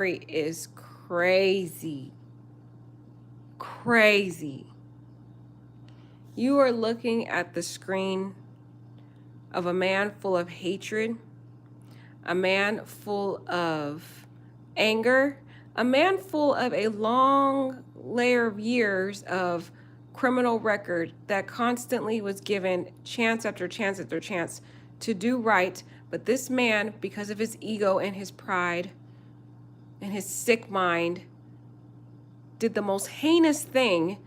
is crazy. Crazy. You are looking at the screen of a man full of hatred, a man full of anger, a man full of a long layer of years of criminal record that constantly was given chance after chance after chance to do right. But this man, because of his ego and his pride and his sick mind, did the most heinous thing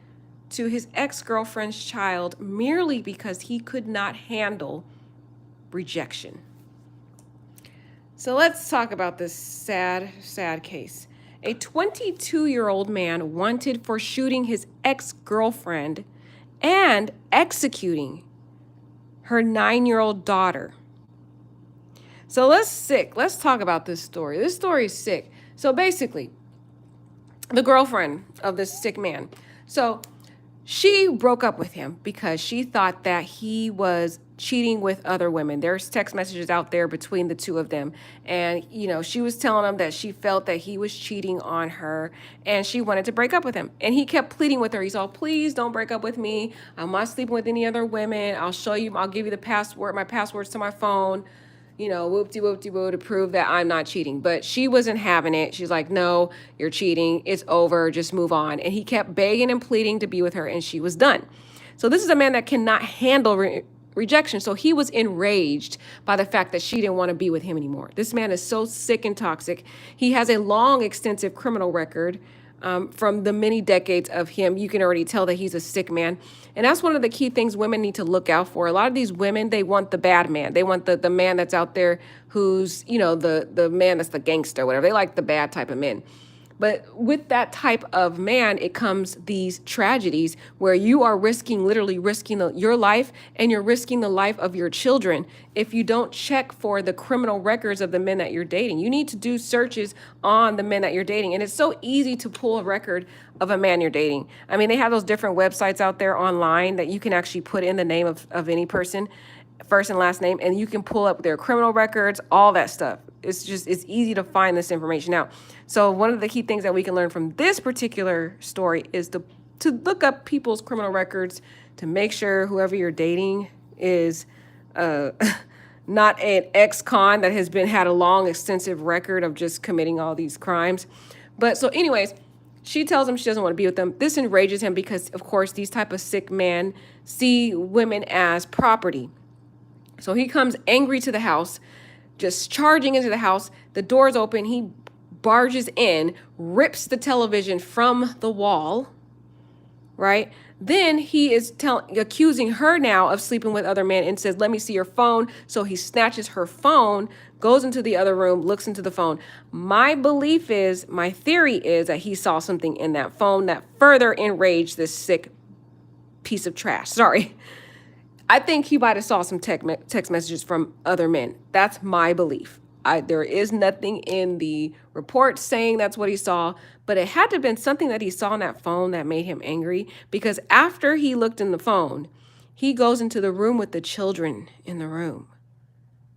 to his ex-girlfriend's child merely because he could not handle rejection. So let's talk about this sad, sad case. A 22-year-old man wanted for shooting his ex-girlfriend and executing her 9-year-old daughter. So let's talk about this story. This story is sick. So basically, the girlfriend of this sick man. So she broke up with him because she thought that he was cheating with other women. There's text messages out there between the two of them. And, she was telling him that she felt that he was cheating on her and she wanted to break up with him. And he kept pleading with her. He's all, please don't break up with me. I'm not sleeping with any other women. I'll give you the password, my passwords to my phone. Whoop-de-whoop-de-woo to prove that I'm not cheating. But she wasn't having it. She's like, no, you're cheating. It's over. Just move on. And he kept begging and pleading to be with her, and she was done. So this is a man that cannot handle rejection. So he was enraged by the fact that she didn't want to be with him anymore. This man is so sick and toxic. He has a long, extensive criminal record. From the many decades of him, you can already tell that he's a sick man. And that's one of the key things women need to look out for. A lot of these women, they want the bad man. They want the man that's out there who's, the man that's the gangster, whatever. They like the bad type of men. But with that type of man, it comes these tragedies where you are literally risking your life and you're risking the life of your children if you don't check for the criminal records of the men that you're dating. You need to do searches on the men that you're dating. And it's so easy to pull a record of a man you're dating. I mean, they have those different websites out there online that you can actually put in the name of any person, first and last name, and you can pull up their criminal records, all that stuff. It's easy to find this information out. So one of the key things that we can learn from this particular story is to look up people's criminal records to make sure whoever you're dating is not an ex-con that has had a long, extensive record of just committing all these crimes. But so anyways, she tells him she doesn't want to be with them. This enrages him because, of course, these type of sick men see women as property. So he comes angry to the house, just charging into the house. The door's open. He barges in, rips the television from the wall, right? Then he is accusing her now of sleeping with other men and says, let me see your phone. So he snatches her phone, goes into the other room, looks into the phone. My theory is that he saw something in that phone that further enraged this sick piece of trash. Sorry. I think he might have saw some text messages from other men. That's my belief. There is nothing in the report saying that's what he saw, but it had to have been something that he saw on that phone that made him angry, because after he looked in the phone, he goes into the room with the children in the room.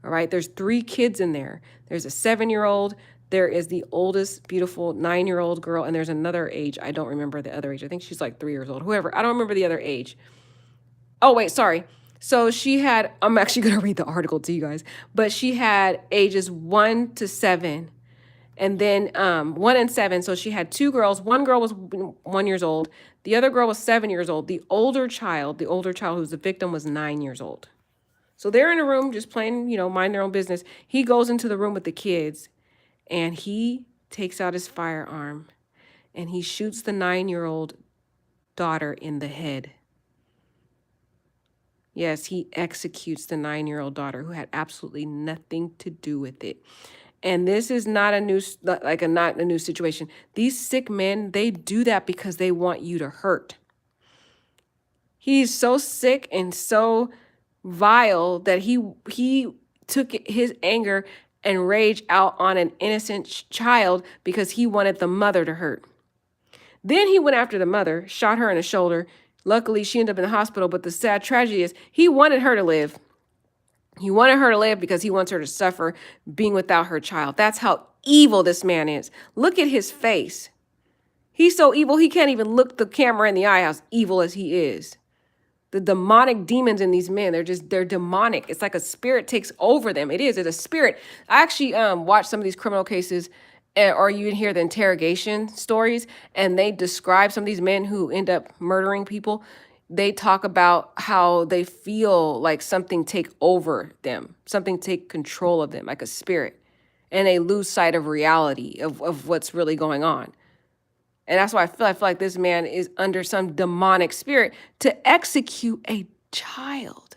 All right, there's 3 kids in there. There's a 7-year-old, there is the oldest, beautiful 9-year-old girl, and there's another age. I don't remember the other age. I think she's like 3 years old, whoever. I don't remember the other age. Oh, wait, sorry. So she had, I'm actually going to read the article to you guys, but she had ages 1 to 7 and then 1 and 7. So she had 2 girls. One girl was 1 year old. The other girl was 7 years old. The older child who's the victim, was 9 years old. So they're in a room just playing, mind their own business. He goes into the room with the kids and he takes out his firearm and he shoots the 9-year-old daughter in the head. Yes, he executes the 9-year-old daughter who had absolutely nothing to do with it. And this is not a new situation. These sick men, they do that because they want you to hurt. He's so sick and so vile that he took his anger and rage out on an innocent child because he wanted the mother to hurt. Then he went after the mother, shot her in the shoulder. Luckily, she ended up in the hospital, but the sad tragedy is he wanted her to live. He wanted her to live because he wants her to suffer being without her child. That's how evil this man is. Look at his face. He's so evil, he can't even look the camera in the eye, how evil as he is. The demonic demons in these men, they're demonic. It's like a spirit takes over them. It's a spirit. I actually watched some of these criminal cases, or you hear the interrogation stories, and they describe some of these men who end up murdering people. They talk about how they feel like something take over them, something take control of them, like a spirit, and they lose sight of reality of what's really going on. And that's why I feel like this man is under some demonic spirit to execute a child.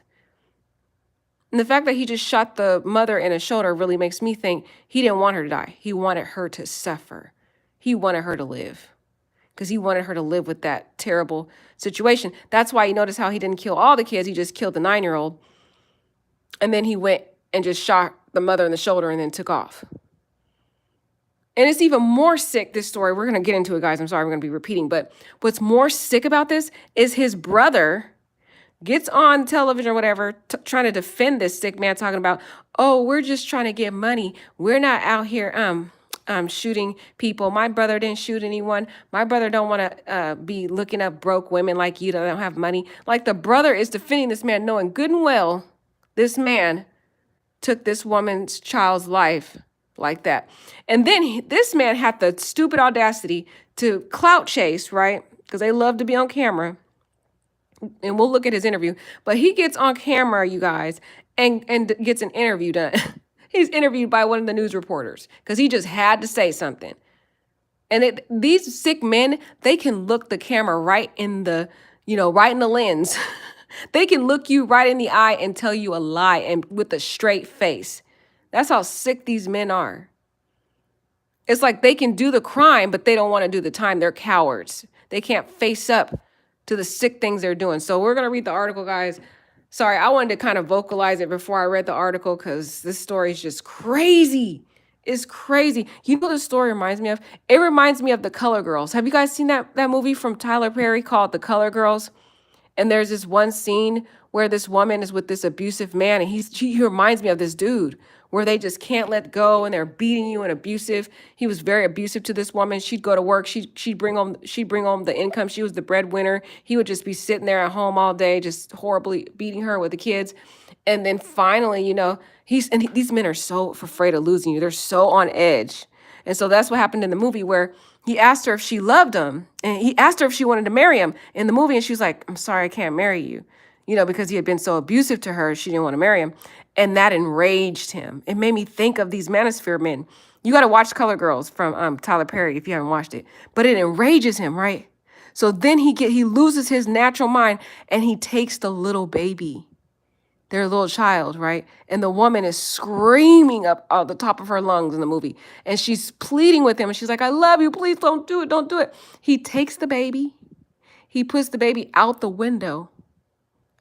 And the fact that he just shot the mother in the shoulder really makes me think he didn't want her to die. He wanted her to suffer. He wanted her to live because he wanted her to live with that terrible situation. That's why you notice how he didn't kill all the kids. He just killed the 9-year-old. And then he went and just shot the mother in the shoulder and then took off. And it's even more sick, this story. We're going to get into it, guys. I'm sorry, I'm going to be repeating. But what's more sick about this is his brother gets on television or whatever, trying to defend this sick man, talking about, oh, we're just trying to get money. We're not out here shooting people. My brother didn't shoot anyone. My brother don't want to be looking up broke women like you that don't have money. Like the brother is defending this man, knowing good and well this man took this woman's child's life like that. And then this man had the stupid audacity to clout chase, right? Because they love to be on camera. And we'll look at his interview. But he gets on camera, you guys, and gets an interview done. He's interviewed by one of the news reporters because he just had to say something. And these sick men, they can look the camera right in the, right in the lens. They can look you right in the eye and tell you a lie and with a straight face. That's how sick these men are. It's like they can do the crime, but they don't want to do the time. They're cowards. They can't face up to the sick things they're doing. So we're going to read the article, guys. Sorry, I wanted to kind of vocalize it before I read the article because this story is just crazy. It's crazy. You know what the story reminds me of? It reminds me of The Color Girls. Have you guys seen that movie from Tyler Perry called The Color Girls? And there's this one scene where this woman is with this abusive man, and he reminds me of this dude where they just can't let go and they're beating you and abusive. He was very abusive to this woman. She'd go to work. She'd bring home the income. She was the breadwinner. He would just be sitting there at home all day, just horribly beating her with the kids. And then finally, these men are so afraid of losing you. They're so on edge. And so that's what happened in the movie where he asked her if she loved him, and he asked her if she wanted to marry him in the movie. And she was like, I'm sorry, I can't marry you. Because he had been so abusive to her, she didn't want to marry him. And that enraged him. It made me think of these manosphere men. You got to watch Color Girls from Tyler Perry if you haven't watched it. But it enrages him, right? So then he loses his natural mind and he takes the little baby, their little child, right? And the woman is screaming up at the top of her lungs in the movie. And she's pleading with him. And she's like, I love you. Please don't do it. Don't do it. He takes the baby. He puts the baby out the window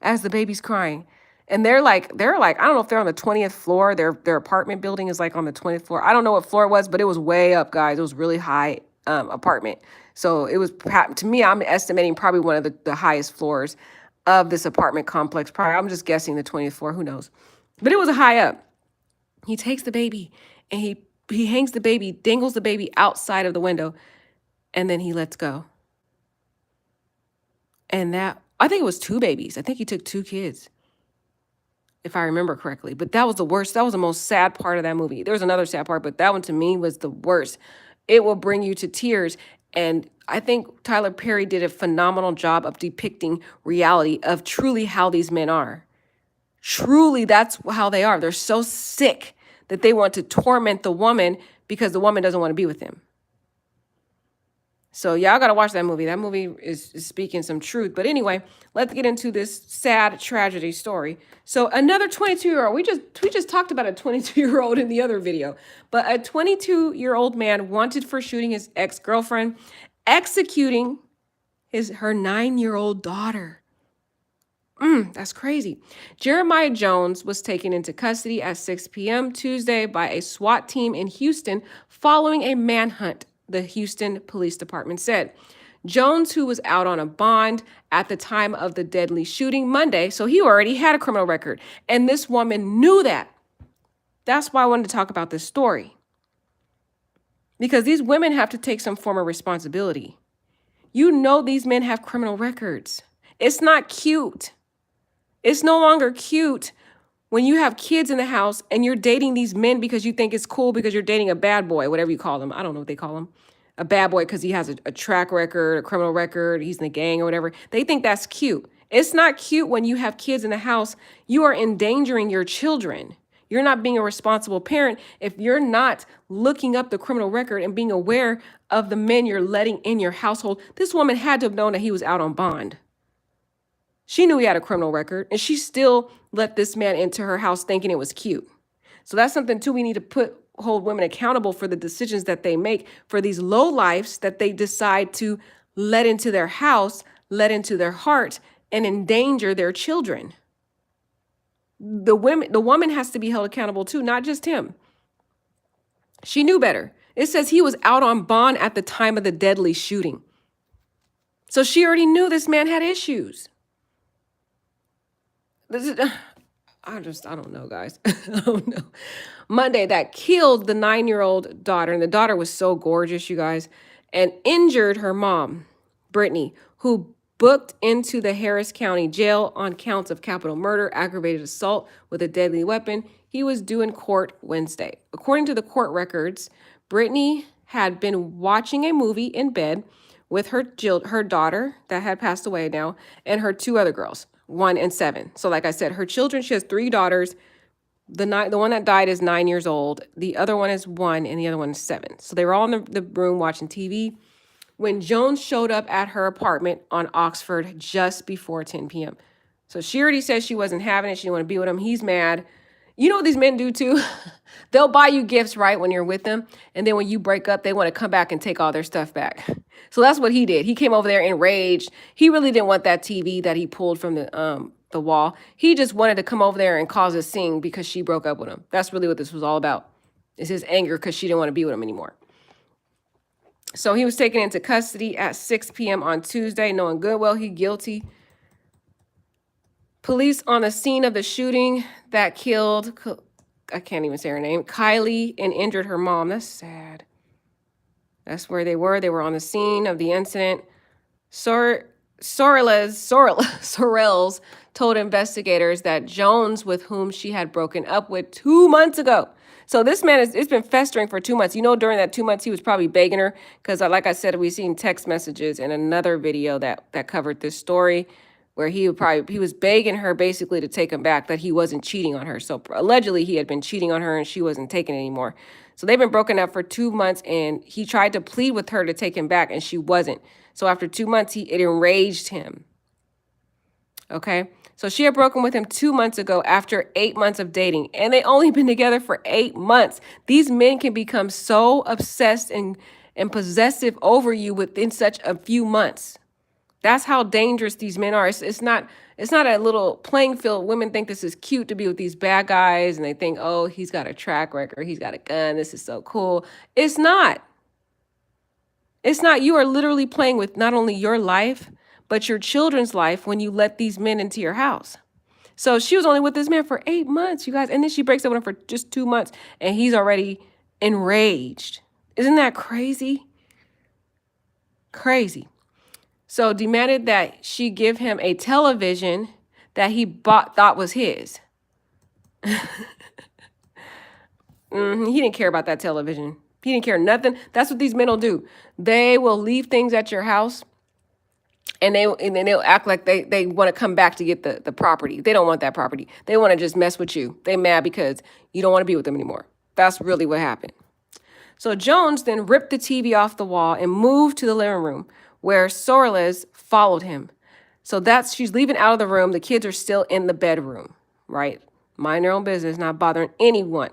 as the baby's crying. And they're like, I don't know if they're on the 20th floor. Their apartment building is like on the 20th floor. I don't know what floor it was, but it was way up, guys. It was really high apartment. So it was, to me, I'm estimating probably one of the highest floors of this apartment complex. Probably, I'm just guessing the 20th floor. Who knows? But it was high up. He takes the baby and he hangs the baby, dangles the baby outside of the window, and then he lets go. And I think it was 2 babies. I think he took 2 kids, if I remember correctly. But that was the worst. That was the most sad part of that movie. There was another sad part, but that one to me was the worst. It will bring you to tears. And I think Tyler Perry did a phenomenal job of depicting reality of truly how these men are. Truly, that's how they are. They're so sick that they want to torment the woman because the woman doesn't want to be with him. So y'all got to watch that movie. That movie is speaking some truth. But anyway, let's get into this sad tragedy story. So another 22-year-old. We just talked about a 22-year-old in the other video. But a 22-year-old man wanted for shooting his ex-girlfriend, executing her 9-year-old daughter. That's crazy. Jeremiah Jones was taken into custody at 6 p.m. Tuesday by a SWAT team in Houston following a manhunt, the Houston Police Department said. Jones, who was out on a bond at the time of the deadly shooting Monday, so he already had a criminal record, and this woman knew that. That's why I wanted to talk about this story. because these women have to take some form of responsibility. You know these men have criminal records. It's not cute. It's no longer cute when you have kids in the house and you're dating these men because you think it's cool because you're dating a bad boy, whatever you call them. I don't know what they call him. A bad boy because he has a track record, a criminal record, he's in the gang or whatever. They think that's cute. It's not cute when you have kids in the house. You are endangering your children. You're not being a responsible parent if you're not looking up the criminal record and being aware of the men you're letting in your household. This woman had to have known that he was out on bond. She knew he had a criminal record, and she still let this man into her house thinking it was cute. So that's something, too, we need to hold women accountable for the decisions that they make, for these lowlifes that they decide to let into their house, let into their heart, and endanger their children. The woman has to be held accountable, too, not just him. She knew better. It says he was out on bond at the time of the deadly shooting. So she already knew this man had issues. I don't know, guys. I don't know. Monday, that killed the 9-year-old daughter. And the daughter was so gorgeous, you guys, and injured her mom, Brittany, who booked into the Harris County Jail on counts of capital murder, aggravated assault with a deadly weapon. He was due in court Wednesday. According to the court records, Brittany had been watching a movie in bed with her daughter that had passed away now, and her 2 other girls, 1 and 7. So like I said, her children, she has 3 daughters. The one that died is 9 years old. The other one is 1 and the other one is 7. So they were all in the room watching TV when Jones showed up at her apartment on Oxford just before 10 p.m. So she already said she wasn't having it. She didn't want to be with him. He's mad. You know what these men do too? They'll buy you gifts, right, when you're with them. And then when you break up, they want to come back and take all their stuff back. So that's what he did. He came over there enraged. He really didn't want that TV that he pulled from the wall. He just wanted to come over there and cause a scene because she broke up with him. That's really what this was all about. It's his anger because she didn't want to be with him anymore. So he was taken into custody at 6 p.m. on Tuesday, knowing good well he's guilty. Police on the scene of the shooting that killed, I can't even say her name, Kylie, and injured her mom. That's sad. That's where they were. They were on the scene of the incident. Sorrells told investigators that Jones, with whom she had broken up with 2 months ago. So this man, it's been festering for 2 months. You know, during that 2 months, he was probably begging her because, like I said, we've seen text messages in another video that covered this story where he was begging her basically to take him back, that he wasn't cheating on her. So allegedly he had been cheating on her and she wasn't taking it anymore. So they've been broken up for 2 months, and he tried to plead with her to take him back, and she wasn't. So after 2 months, it enraged him. Okay. So she had broken with him 2 months ago after 8 months of dating, and they only been together for 8 months. These men can become so obsessed and possessive over you within such a few months. That's how dangerous these men are. It's not a little playing field. Women think this is cute to be with these bad guys, and they think, oh, he's got a track record, he's got a gun, this is so cool. It's not. It's not. You are literally playing with not only your life, but your children's life when you let these men into your house. So she was only with this man for 8 months, you guys, and then she breaks up with him for just 2 months, and he's already enraged. Isn't that crazy? Crazy. So demanded that she give him a television that he thought was his. He didn't care about that television. He didn't care nothing. That's what these men will do. They will leave things at your house, and then they'll act like they want to come back to get the property. They don't want that property. They want to just mess with you. They mad because you don't want to be with them anymore. That's really what happened. So Jones then ripped the TV off the wall and moved to the living room, where Sorrells followed him. So she's leaving out of the room. The kids are still in the bedroom, right? Mind their own business, not bothering anyone.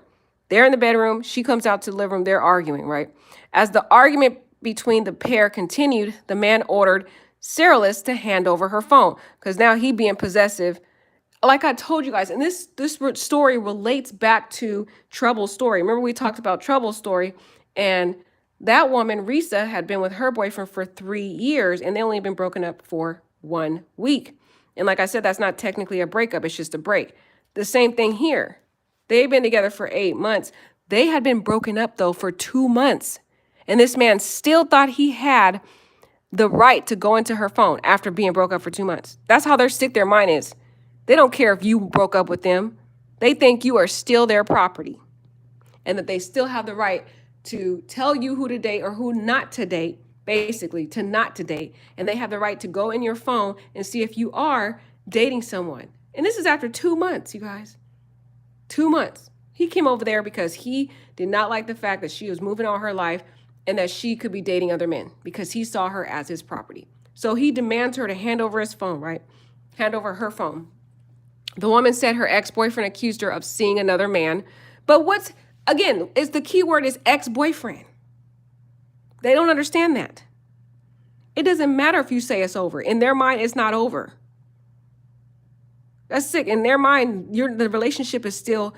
They're in the bedroom. She comes out to the living room. They're arguing, right? As the argument between the pair continued, the man ordered Sorrells to hand over her phone because now he being possessive. Like I told you guys, and this story relates back to Trouble's story. Remember we talked about Trouble's story, and that woman, Risa, had been with her boyfriend for 3 years, and they only been broken up for 1 week. And like I said, that's not technically a breakup. It's just a break. The same thing here. They've been together for 8 months. They had been broken up, though, for 2 months. And this man still thought he had the right to go into her phone after being broke up for 2 months. That's how sick their mind is. They don't care if you broke up with them. They think you are still their property and that they still have the right to tell you who to date or who not to date, basically to not to date. And they have the right to go in your phone and see if you are dating someone. And this is after 2 months, you guys. 2 months. He came over there because he did not like the fact that she was moving on her life and that she could be dating other men because he saw her as his property. So he demands her to hand over his phone, right? Hand over her phone. The woman said her ex-boyfriend accused her of seeing another man. But again, is the key word is ex-boyfriend. They don't understand that. It doesn't matter if you say it's over. In their mind, it's not over. That's sick. In their mind, the relationship is still,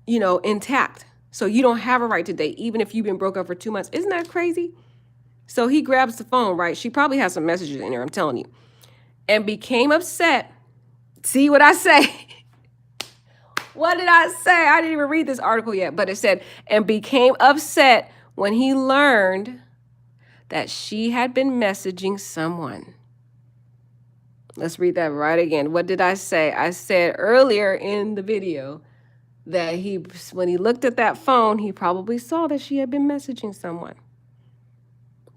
intact. So you don't have a right to date, even if you've been broke up for 2 months. Isn't that crazy? So he grabs the phone, right? She probably has some messages in there, I'm telling you. And became upset. See what I say? What did I say? I didn't even read this article yet, but it said, and became upset when he learned that she had been messaging someone. Let's read that right again. What did I say? I said earlier in the video that when he looked at that phone, he probably saw that she had been messaging someone.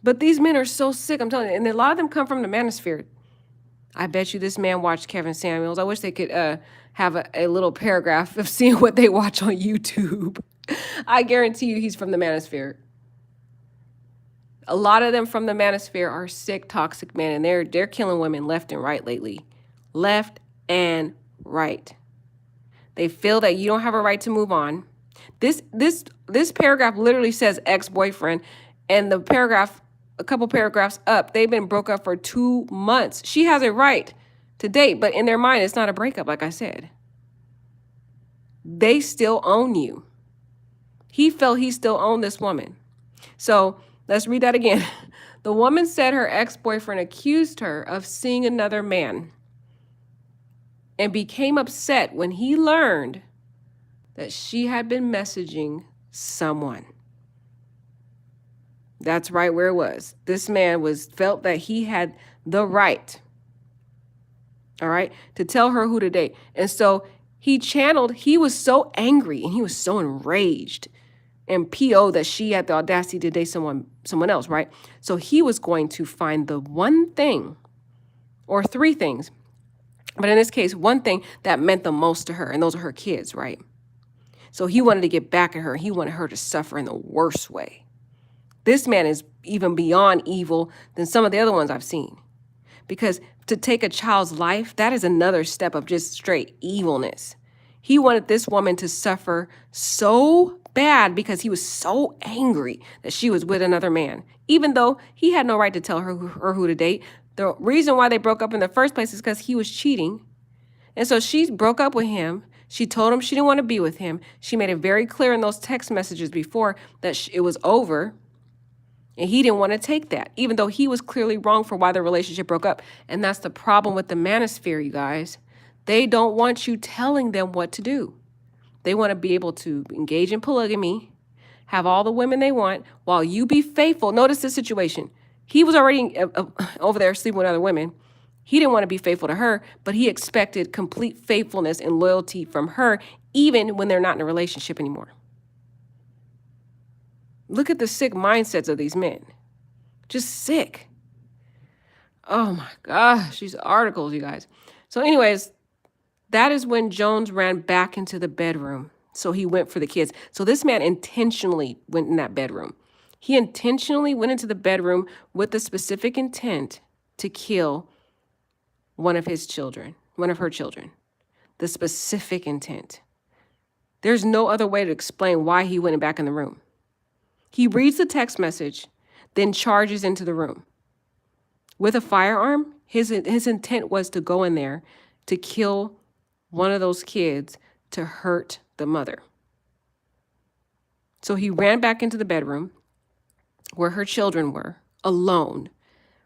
But these men are so sick, I'm telling you, and a lot of them come from the manosphere. I bet you this man watched Kevin Samuels. I wish they could have a little paragraph of seeing what they watch on YouTube. I guarantee you he's from the manosphere. A lot of them from the manosphere are sick, toxic men, and they're killing women left and right lately. Left and right. They feel that you don't have a right to move on. This paragraph literally says ex-boyfriend, and the paragraph, a couple paragraphs up, they've been broke up for 2 months. She has a right to date, but in their mind, it's not a breakup, like I said. They still own you. He felt he still owned this woman. So let's read that again. The woman said her ex-boyfriend accused her of seeing another man and became upset when he learned that she had been messaging someone. That's right where it was. This man felt that he had the right, all right, to tell her who to date. And so he was so angry and he was so enraged and PO that she had the audacity to date someone else, right? So he was going to find the one thing or 3 things, but in this case, one thing that meant the most to her, and those are her kids, right? So he wanted to get back at her. He wanted her to suffer in the worst way. This man is even beyond evil than some of the other ones I've seen. Because to take a child's life, that is another step of just straight evilness. He wanted this woman to suffer so bad because he was so angry that she was with another man, even though he had no right to tell her who to date. The reason why they broke up in the first place is because he was cheating. And so she broke up with him. She told him she didn't want to be with him. She made it very clear in those text messages before that it was over. And he didn't want to take that, even though he was clearly wrong for why the relationship broke up. And that's the problem with the manosphere, you guys. They don't want you telling them what to do. They want to be able to engage in polygamy, have all the women they want, while you be faithful. Notice the situation. He was already over there sleeping with other women. He didn't want to be faithful to her, but he expected complete faithfulness and loyalty from her, even when they're not in a relationship anymore. Look at the sick mindsets of these men. Just sick. Oh my gosh, these articles, you guys. So anyways, that is when Jones ran back into the bedroom. So he went for the kids. So this man intentionally went in that bedroom. He intentionally went into the bedroom with the specific intent to kill one of her children. The specific intent. There's no other way to explain why he went back in the room. He reads the text message, then charges into the room. With a firearm, his intent was to go in there to kill one of those kids to hurt the mother. So he ran back into the bedroom where her children were, alone,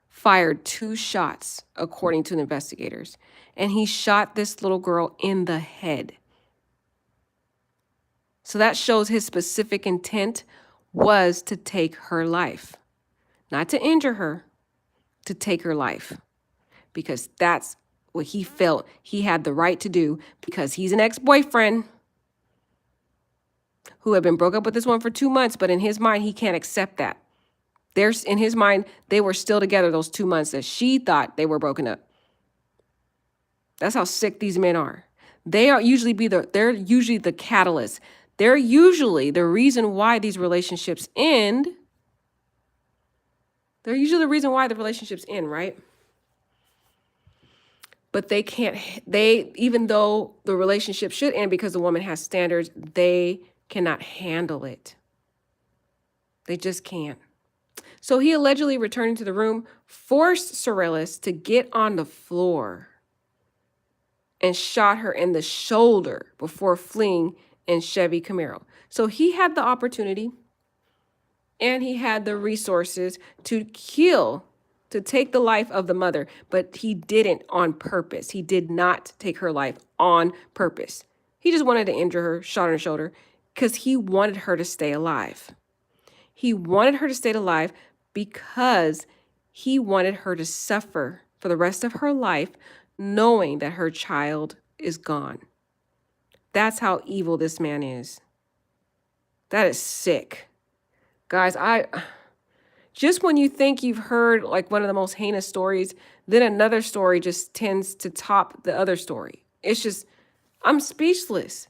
fired 2 shots, according to the investigators, and he shot this little girl in the head. So that shows his specific intent, was to take her life, not to injure her, to take her life, because that's what he felt he had the right to do, because he's an ex-boyfriend who had been broke up with this one for 2 months, but in his mind, he can't accept that. There's, in his mind, they were still together those 2 months that she thought they were broken up. That's how sick these men are. They're usually the catalyst. They're usually the reason why these relationships end. They're usually the reason why the relationships end, right? But they can't, even though the relationship should end because the woman has standards, they cannot handle it. They just can't. So he allegedly returned into the room, forced Sorellis to get on the floor, and shot her in the shoulder before fleeing in Chevy Camaro. So he had the opportunity and he had the resources to take the life of the mother, but he didn't on purpose. He did not take her life on purpose. He just wanted to injure her, shot her in the shoulder, because he wanted her to stay alive. He wanted her to stay alive because he wanted her to suffer for the rest of her life, knowing that her child is gone. That's how evil this man is. That is sick. Guys, just when you think you've heard like one of the most heinous stories, then another story just tends to top the other story. It's just, I'm speechless.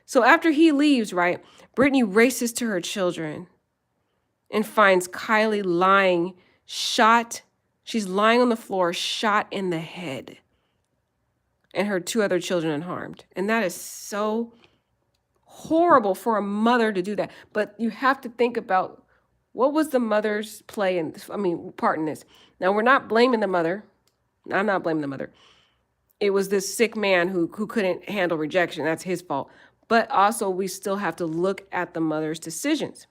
So after he leaves, right, Brittany races to her children and finds Kylie lying, shot. She's lying on the floor, shot in the head, and her 2 other children unharmed. And that is so horrible for a mother to do that. But you have to think about, what was the mother's part in this? Now, we're not blaming the mother. I'm not blaming the mother. It was this sick man who couldn't handle rejection. That's his fault. But also, we still have to look at the mother's decisions.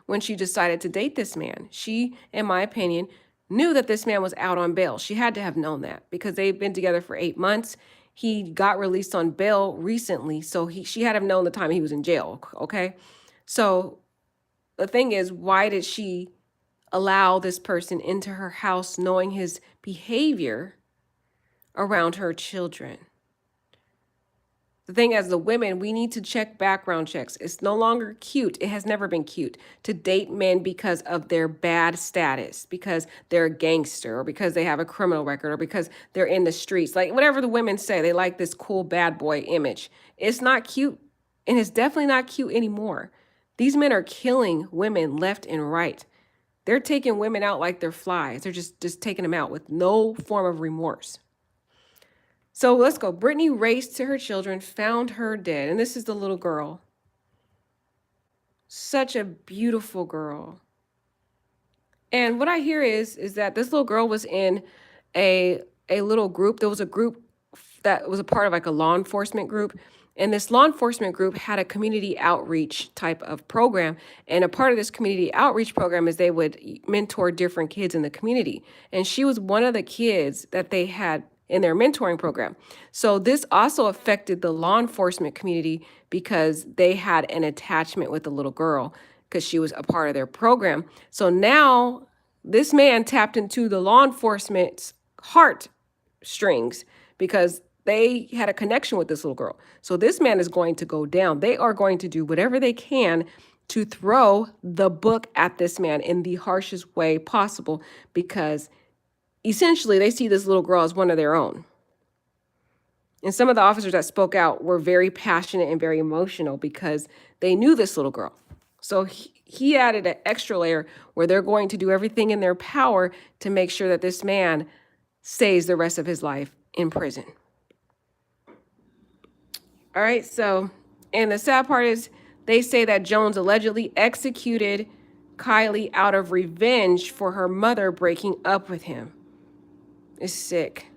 When she decided to date this man, she, in my opinion, knew that this man was out on bail. She had to have known that because they've been together for 8 months. He got released on bail recently, so she had to have known the time he was in jail, okay? So the thing is, why did she allow this person into her house knowing his behavior around her children? The thing, as the women, we need to check background checks. It's no longer cute. It has never been cute to date men because of their bad status, because they're a gangster, or because they have a criminal record, or because they're in the streets. Like whatever the women say, they like this cool bad boy image. It's not cute, and it's definitely not cute anymore. These men are killing women left and right. They're taking women out like they're flies. They're just taking them out with no form of remorse. So let's go. Brittany raced to her children, found her dead. And this is the little girl. Such a beautiful girl. And what I hear is that this little girl was in a little group. There was a group that was a part of like a law enforcement group. And this law enforcement group had a community outreach type of program. And a part of this community outreach program is they would mentor different kids in the community. And she was one of the kids that they had in their mentoring program. So this also affected the law enforcement community because they had an attachment with the little girl because she was a part of their program. So now this man tapped into the law enforcement's heart strings because they had a connection with this little girl. So this man is going to go down. They are going to do whatever they can to throw the book at this man in the harshest way possible because essentially, they see this little girl as one of their own. And some of the officers that spoke out were very passionate and very emotional because they knew this little girl. So he added an extra layer where they're going to do everything in their power to make sure that this man stays the rest of his life in prison. All right, so, and the sad part is they say that Jones allegedly executed Kylie out of revenge for her mother breaking up with him. It's sick.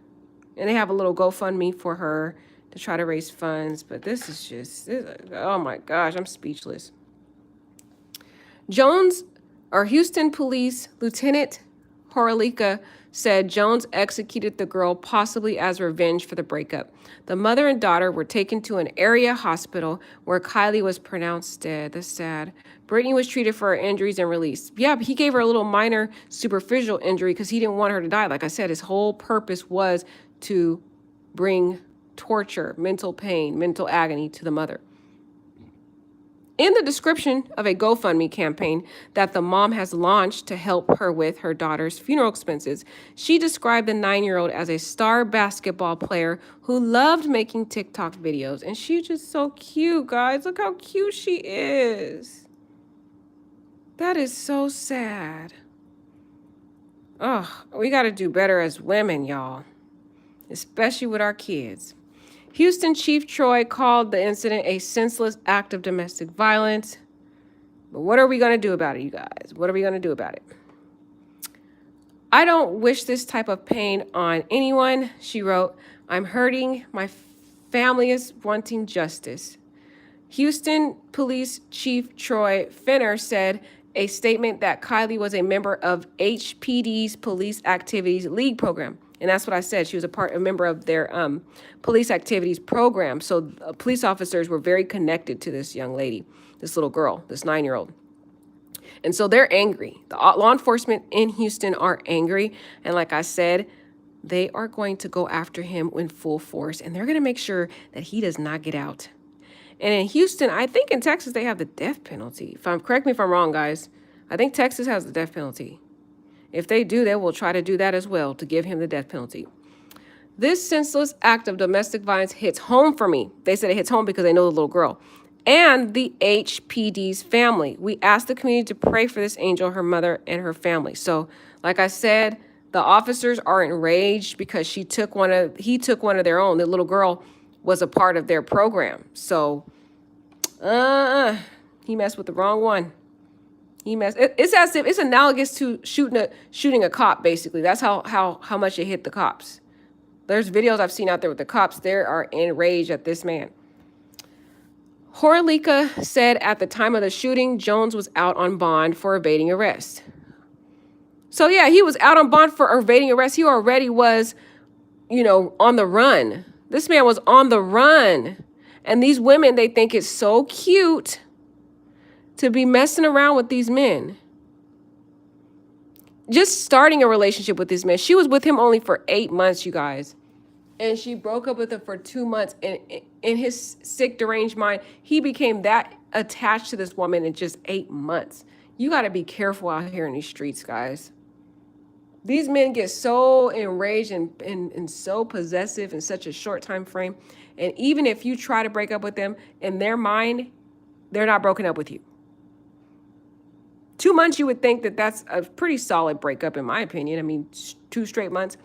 And they have a little GoFundMe for her to try to raise funds. But this is just, oh my gosh, I'm speechless. Houston Police Lieutenant Horalika said Jones executed the girl possibly as revenge for the breakup. The mother and daughter were taken to an area hospital where Kylie was pronounced dead. That's sad. Brittany was treated for her injuries and released. Yeah, but he gave her a little minor superficial injury because he didn't want her to die. Like I said, his whole purpose was to bring torture, mental pain, mental agony to the mother. In the description of a GoFundMe campaign that the mom has launched to help her with her daughter's funeral expenses, she described the 9-year-old as a star basketball player who loved making TikTok videos. And she's just so cute, guys. Look how cute she is. That is so sad. Oh, we got to do better as women, y'all, especially with our kids. Houston Chief Troy called the incident a senseless act of domestic violence. But what are we going to do about it, you guys? What are we going to do about it? I don't wish this type of pain on anyone, she wrote. I'm hurting. My family is wanting justice. Houston Police Chief Troy Finner said a statement that Kylie was a member of HPD's Police Activities League program. And that's what I said. She was a member of their police activities program. So police officers were very connected to this young lady, this little girl, this 9-year-old. And so they're angry. The law enforcement in Houston are angry. And like I said, they are going to go after him in full force. And they're going to make sure that he does not get out. And in Houston, I think in Texas, they have the death penalty. Correct me if I'm wrong, guys. I think Texas has the death penalty. If they do, they will try to do that as well to give him the death penalty. This senseless act of domestic violence hits home for me. They said it hits home because they know the little girl and the HPD's family. We asked the community to pray for this angel, her mother, and her family. So, like I said, the officers are enraged because he took one of their own. The little girl was a part of their program. So, he messed with the wrong one. It's as if it's analogous to shooting a cop, basically. That's how much it hit the cops. There's videos I've seen out there with the cops. They are enraged at this man. Horlika said at the time of the shooting, Jones was out on bond for evading arrest. So yeah, he was out on bond for evading arrest. He already was, on the run. This man was on the run. And these women, they think it's so cute to be messing around with these men. Just starting a relationship with this man. She was with him only for 8 months, you guys. And she broke up with him for 2 months. And in his sick, deranged mind, he became that attached to this woman in just 8 months. You got to be careful out here in these streets, guys. These men get so enraged and so possessive in such a short time frame. And even if you try to break up with them, in their mind, they're not broken up with you. 2 months, you would think that that's a pretty solid breakup, in my opinion. I mean, 2 straight months.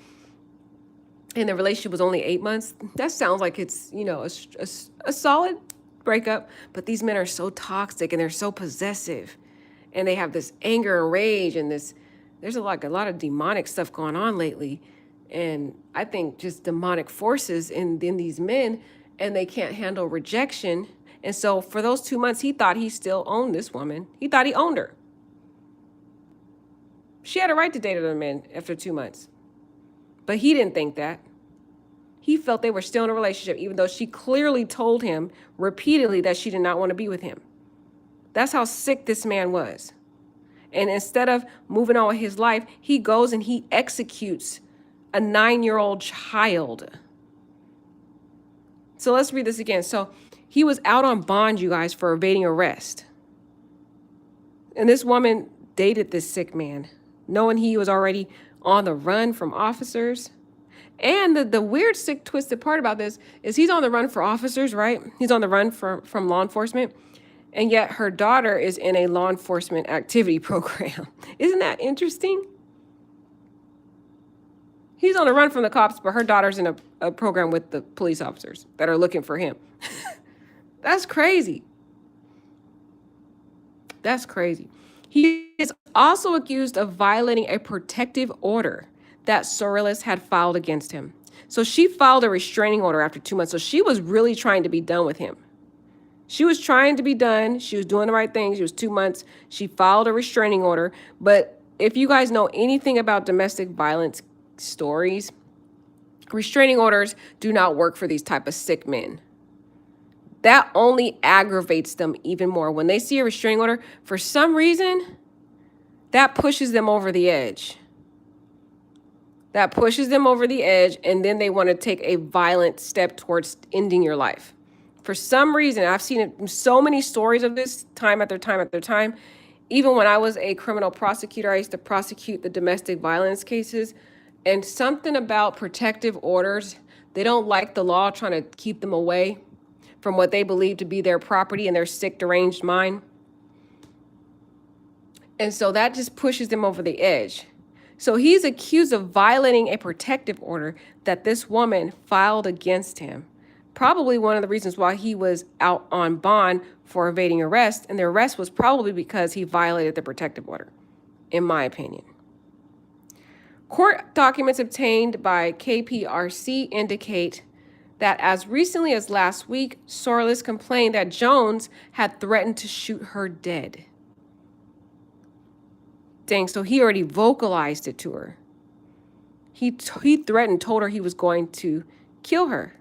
And the relationship was only 8 months. That sounds like it's, a solid breakup. But these men are so toxic and they're so possessive. And they have this anger and rage and there's a lot of demonic stuff going on lately. And I think just demonic forces in these men, and they can't handle rejection. And so for those 2 months, he thought he still owned this woman. He thought he owned her. She had a right to date other men after 2 months. But he didn't think that. He felt they were still in a relationship, even though she clearly told him repeatedly that she did not want to be with him. That's how sick this man was. And instead of moving on with his life, he goes and he executes a 9-year-old child. So let's read this again. So he was out on bond, you guys, for evading arrest. And this woman dated this sick man, knowing he was already on the run from officers. And the weird, sick, twisted part about this is he's on the run for officers, right? He's on the run from law enforcement. And yet her daughter is in a law enforcement activity program. Isn't that interesting? He's on the run from the cops, but her daughter's in a program with the police officers that are looking for him. That's crazy. That's crazy. He is also accused of violating a protective order that Sorrellis had filed against him. So she filed a restraining order after 2 months. So she was really trying to be done with him. She was trying to be done. She was doing the right thing. She was 2 months. She filed a restraining order. But if you guys know anything about domestic violence stories. Restraining orders do not work for these type of sick men. That only aggravates them even more. When they see a restraining order, for some reason, that pushes them over the edge. That pushes them over the edge, and then they want to take a violent step towards ending your life. For some reason, I've seen it in so many stories of this time after time after time. Even when I was a criminal prosecutor, I used to prosecute the domestic violence cases. And something about protective orders, they don't like the law trying to keep them away from what they believe to be their property and their sick, deranged mind. And so that just pushes them over the edge. So he's accused of violating a protective order that this woman filed against him. Probably one of the reasons why he was out on bond for evading arrest. And the arrest was probably because he violated the protective order, in my opinion. Court documents obtained by KPRC indicate that as recently as last week, Sorlis complained that Jones had threatened to shoot her dead. Dang, so he already vocalized it to her. He threatened, told her he was going to kill her.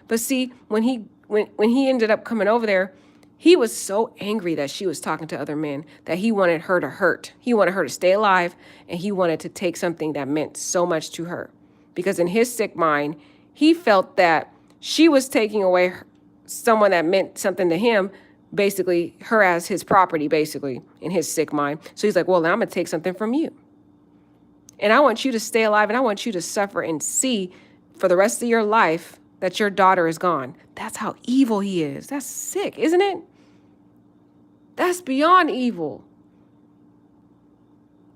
But see, when he ended up coming over there, he was so angry that she was talking to other men that he wanted her to hurt. He wanted her to stay alive, and he wanted to take something that meant so much to her. Because in his sick mind, he felt that she was taking away someone that meant something to him, basically her as his property, basically, in his sick mind. So he's like, well, now I'm going to take something from you. And I want you to stay alive, and I want you to suffer and see for the rest of your life that your daughter is gone. That's how evil he is. That's sick, isn't it? That's beyond evil.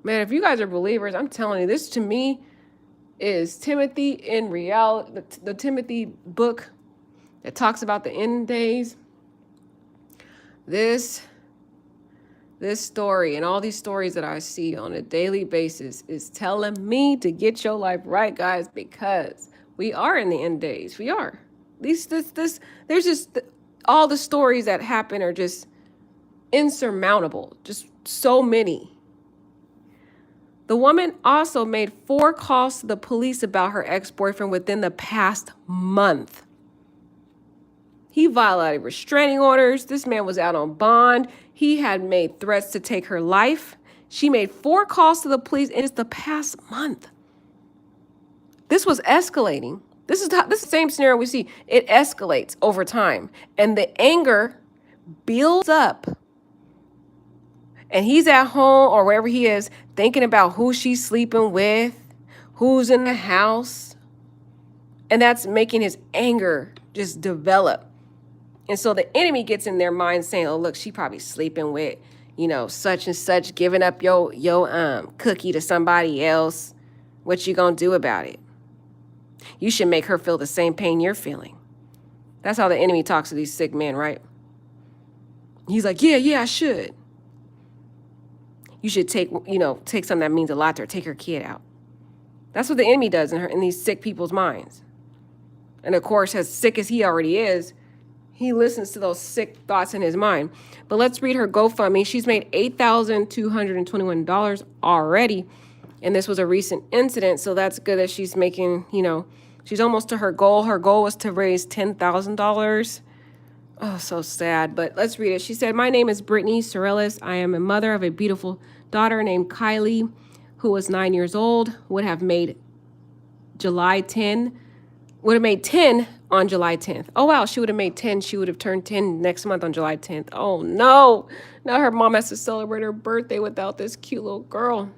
Man, if you guys are believers, I'm telling you, this to me is Timothy in reality, the Timothy book that talks about the end days. This story and all these stories that I see on a daily basis is telling me to get your life right, guys, because we are in the end days. We are. There's just all the stories that happen are just insurmountable. Just so many. The woman also made 4 calls to the police about her ex-boyfriend within the past month. He violated restraining orders. This man was out on bond. He had made threats to take her life. She made 4 calls to the police in just the past month. This was escalating. This is the same scenario we see. It escalates over time. And the anger builds up. And he's at home or wherever he is thinking about who she's sleeping with, who's in the house. And that's making his anger just develop. And so the enemy gets in their mind saying, oh, look, she probably sleeping with, such and such, giving up your cookie to somebody else. What you gonna do about it? You should make her feel the same pain you're feeling. That's how the enemy talks to these sick men, right? He's like, yeah, I should. You should take something that means a lot to her, take her kid out. That's what the enemy does in these sick people's minds. And of course, as sick as he already is, he listens to those sick thoughts in his mind. But let's read her GoFundMe. She's made $8,221 already. And this was a recent incident, so that's good that she's making, she's almost to her goal. Her goal was to raise $10,000. Oh, so sad. But let's read it. She said, my name is Brittany Sorellis. I am a mother of a beautiful daughter named Kylie, who was 9 years old, would have made 10 on July 10th. Oh, wow. She would have made 10. She would have turned 10 next month on July 10th. Oh, no. Now her mom has to celebrate her birthday without this cute little girl.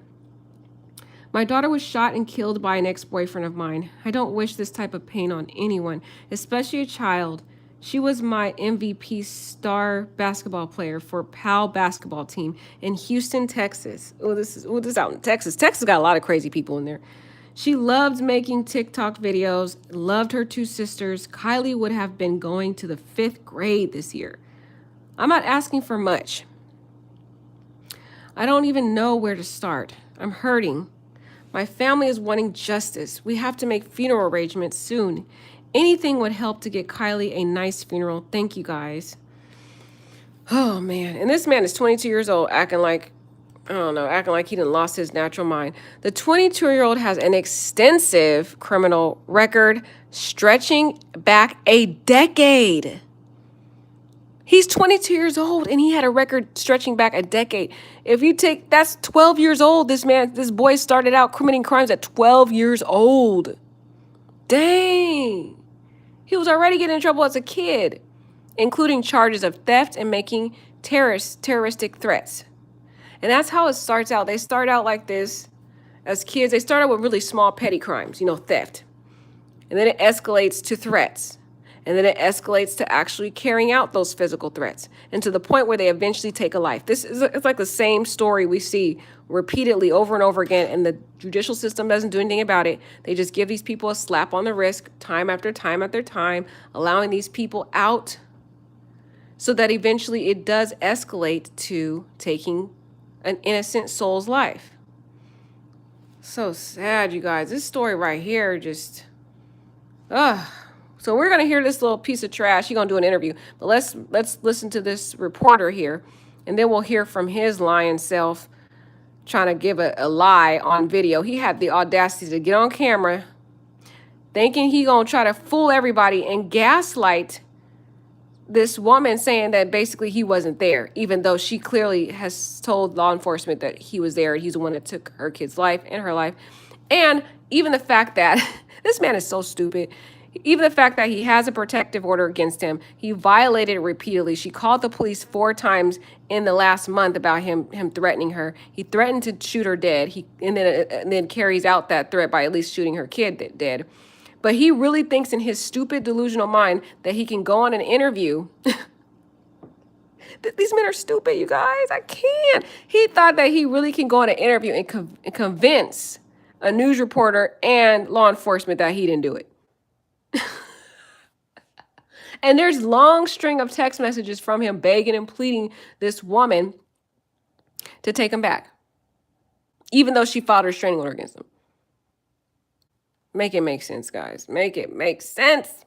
My daughter was shot and killed by an ex-boyfriend of mine. I don't wish this type of pain on anyone, especially a child. She was my MVP star basketball player for PAL basketball team in Houston, Texas. This is out in Texas. Texas got a lot of crazy people in there. She loved making TikTok videos, loved her 2 sisters. Kylie would have been going to the 5th grade this year. I'm not asking for much. I don't even know where to start. I'm hurting. My family is wanting justice. We have to make funeral arrangements soon. Anything would help to get Kylie a nice funeral. Thank you, guys. Oh, man. And this man is 22 years old, acting like I don't know, acting like he didn't lost his natural mind. The 22-year-old has an extensive criminal record stretching back a decade. He's 22 years old and he had a record stretching back a decade. If you take, that's 12 years old. This boy started out committing crimes at 12 years old. Dang. He was already getting in trouble as a kid, including charges of theft and making terroristic threats. And that's how it starts out. They start out like this as kids. They start out with really small petty crimes, theft. And then it escalates to threats. And then it escalates to actually carrying out those physical threats, and to the point where they eventually take a life. It's like the same story we see repeatedly over and over again, and the judicial system doesn't do anything about it. They just give these people a slap on the wrist time after time after time, allowing these people out so that eventually it does escalate to taking an innocent soul's life. So sad, you guys. This story right here just, So we're gonna hear this little piece of trash. He's gonna do an interview, but let's listen to this reporter here, and then we'll hear from his lying self trying to give a lie on video. He had the audacity to get on camera, thinking he gonna try to fool everybody and gaslight this woman, saying that basically he wasn't there, even though she clearly has told law enforcement that he was there. He's the one that took her kid's life and her life. And even the fact that this man is so stupid. Even the fact that he has a protective order against him, he violated it repeatedly. She called the police 4 times in the last month about him threatening her. He threatened to shoot her dead. And then carries out that threat by at least shooting her kid dead. But he really thinks in his stupid, delusional mind that he can go on an interview. These men are stupid, you guys. I can't. He thought that he really can go on an interview and convince a news reporter and law enforcement that he didn't do it. And there's long string of text messages from him begging and pleading this woman to take him back, even though she filed a restraining order against him. Make it make sense, guys. Make it make sense.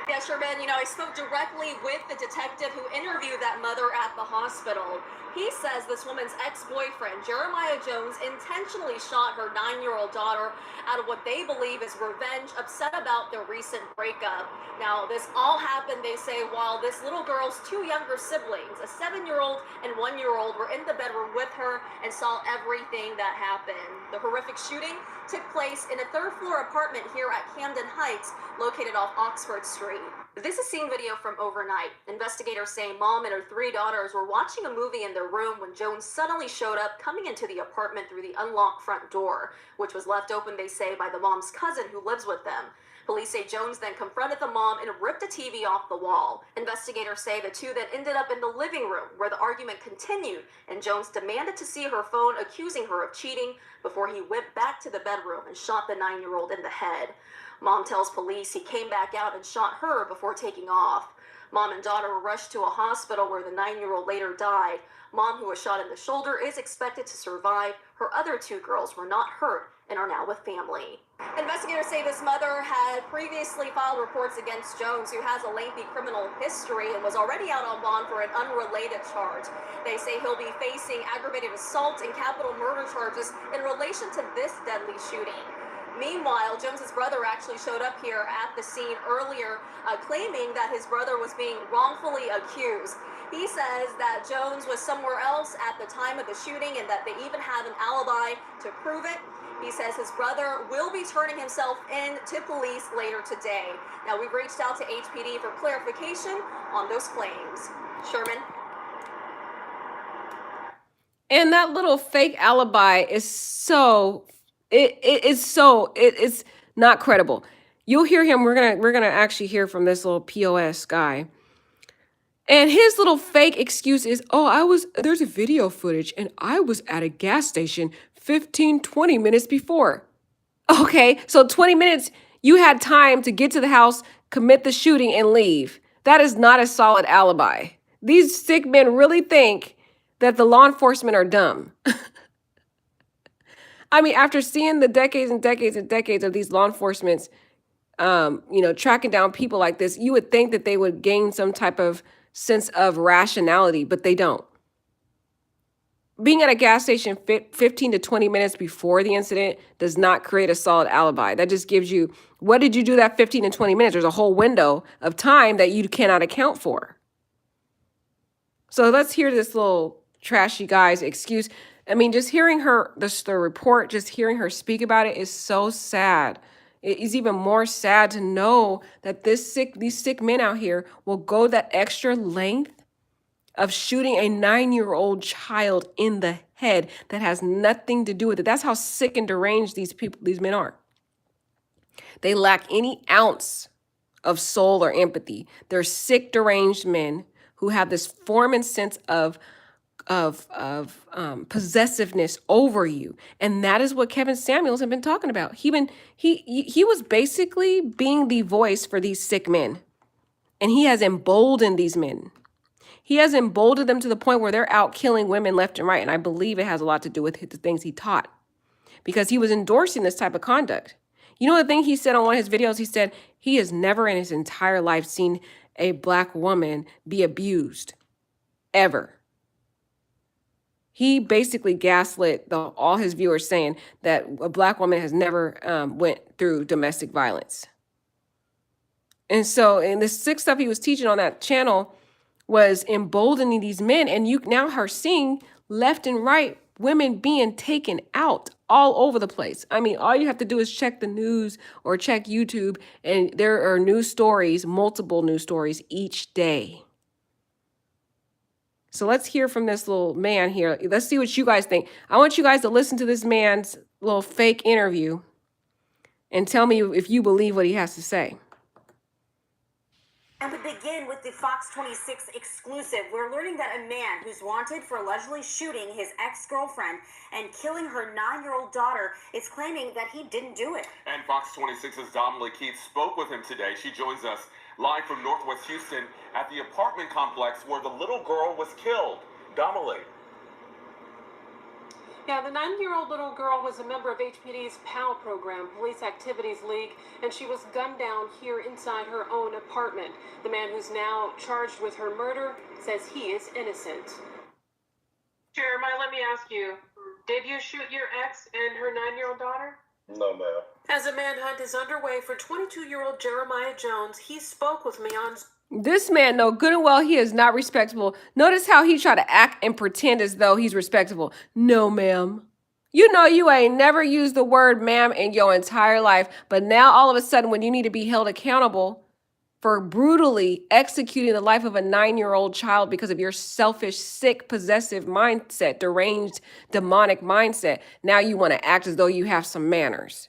Yeah, Sherman, I spoke directly with the detective who interviewed that mother at the hospital. He says this woman's ex-boyfriend, Jeremiah Jones, intentionally shot her 9-year-old daughter out of what they believe is revenge, upset about their recent breakup. Now, this all happened, they say, while this little girl's 2 younger siblings, a 7-year-old and 1-year-old, were in the bedroom with her and saw everything that happened. The horrific shooting took place in a 3rd-floor apartment here at Camden Heights, located off Oxford Street. This is scene video from overnight. Investigators say mom and her 3 daughters were watching a movie in their room when Jones suddenly showed up, coming into the apartment through the unlocked front door, which was left open, they say, by the mom's cousin who lives with them. Police say Jones then confronted the mom and ripped a TV off the wall. Investigators say the 2 then ended up in the living room, where the argument continued, and Jones demanded to see her phone, accusing her of cheating, before he whipped back to the bedroom and shot the 9-year-old in the head. Mom tells police he came back out and shot her before taking off. Mom and daughter were rushed to a hospital where the 9-year-old later died. Mom, who was shot in the shoulder, is expected to survive. Her other 2 girls were not hurt and are now with family. Investigators say this mother had previously filed reports against Jones, who has a lengthy criminal history and was already out on bond for an unrelated charge. They say he'll be facing aggravated assault and capital murder charges in relation to this deadly shooting. Meanwhile, Jones's brother actually showed up here at the scene earlier, claiming that his brother was being wrongfully accused. He says that Jones was somewhere else at the time of the shooting and that they even have an alibi to prove it. He says his brother will be turning himself in to police later today. Now, we've reached out to HPD for clarification on those claims. Sherman? And that little fake alibi is it's not credible. You'll hear him. We're gonna actually hear from this little POS guy. And his little fake excuse is, there's a video footage and I was at a gas station 20 minutes before. Okay, so 20 minutes, you had time to get to the house, commit the shooting, and leave. That is not a solid alibi. These sick men really think that the law enforcement are dumb. I mean, after seeing the decades and decades and decades of these law enforcements, tracking down people like this, you would think that they would gain some type of sense of rationality, but they don't. being at a gas station 15 to 20 minutes before the incident does not create a solid alibi. That just gives you, what did you do that 15 to 20 minutes? There's a whole window of time that you cannot account for. So let's hear this little trashy guy's excuse. I mean, just hearing her, the report, just hearing her speak about it is so sad. It is even more sad to know that these sick men out here will go that extra length of shooting a 9-year-old child in the head that has nothing to do with it. That's how sick and deranged these men are. They lack any ounce of soul or empathy. They're sick, deranged men who have this form and sense of possessiveness over you, and that is what Kevin Samuels had been talking about. He was basically being the voice for these sick men, and he has emboldened these men. He has emboldened them to the point where they're out killing women left and right, and I believe it has a lot to do with the things he taught, because he was endorsing this type of conduct. You know the thing he said on one of his videos? He said he has never in his entire life seen a Black woman be abused, ever. He basically gaslit all his viewers, saying that a Black woman has never went through domestic violence. And so, in the sick stuff he was teaching on that channel was emboldening these men, and you now are seeing left and right women being taken out all over the place. I mean, all you have to do is check the news or check YouTube, and there are news stories, multiple news stories each day. So let's hear from this little man here. Let's see what you guys think. I want you guys to listen to this man's little fake interview and tell me if you believe what he has to say. And we begin with the Fox 26 exclusive. We're learning that a man who's wanted for allegedly shooting his ex-girlfriend and killing her 9-year-old daughter is claiming that he didn't do it. And Fox 26's Dominique Keith spoke with him today. She joins us live from Northwest Houston at the apartment complex where the little girl was killed. Dominique. Yeah, the 9-year-old little girl was a member of HPD's PAL program, Police Activities League, and she was gunned down here inside her own apartment. The man who's now charged with her murder says he is innocent. Jeremiah, let me ask you, did you shoot your ex and her 9-year-old daughter? No, ma'am. As a manhunt is underway for 22-year-old Jeremiah Jones, he spoke with me on... This man know good and well he is not respectable. Notice how he try to act and pretend as though he's respectable. No, ma'am. You know you ain't never used the word ma'am in your entire life, but now all of a sudden when you need to be held accountable for brutally executing the life of a 9-year-old child because of your selfish, sick, possessive mindset, deranged, demonic mindset, now you want to act as though you have some manners.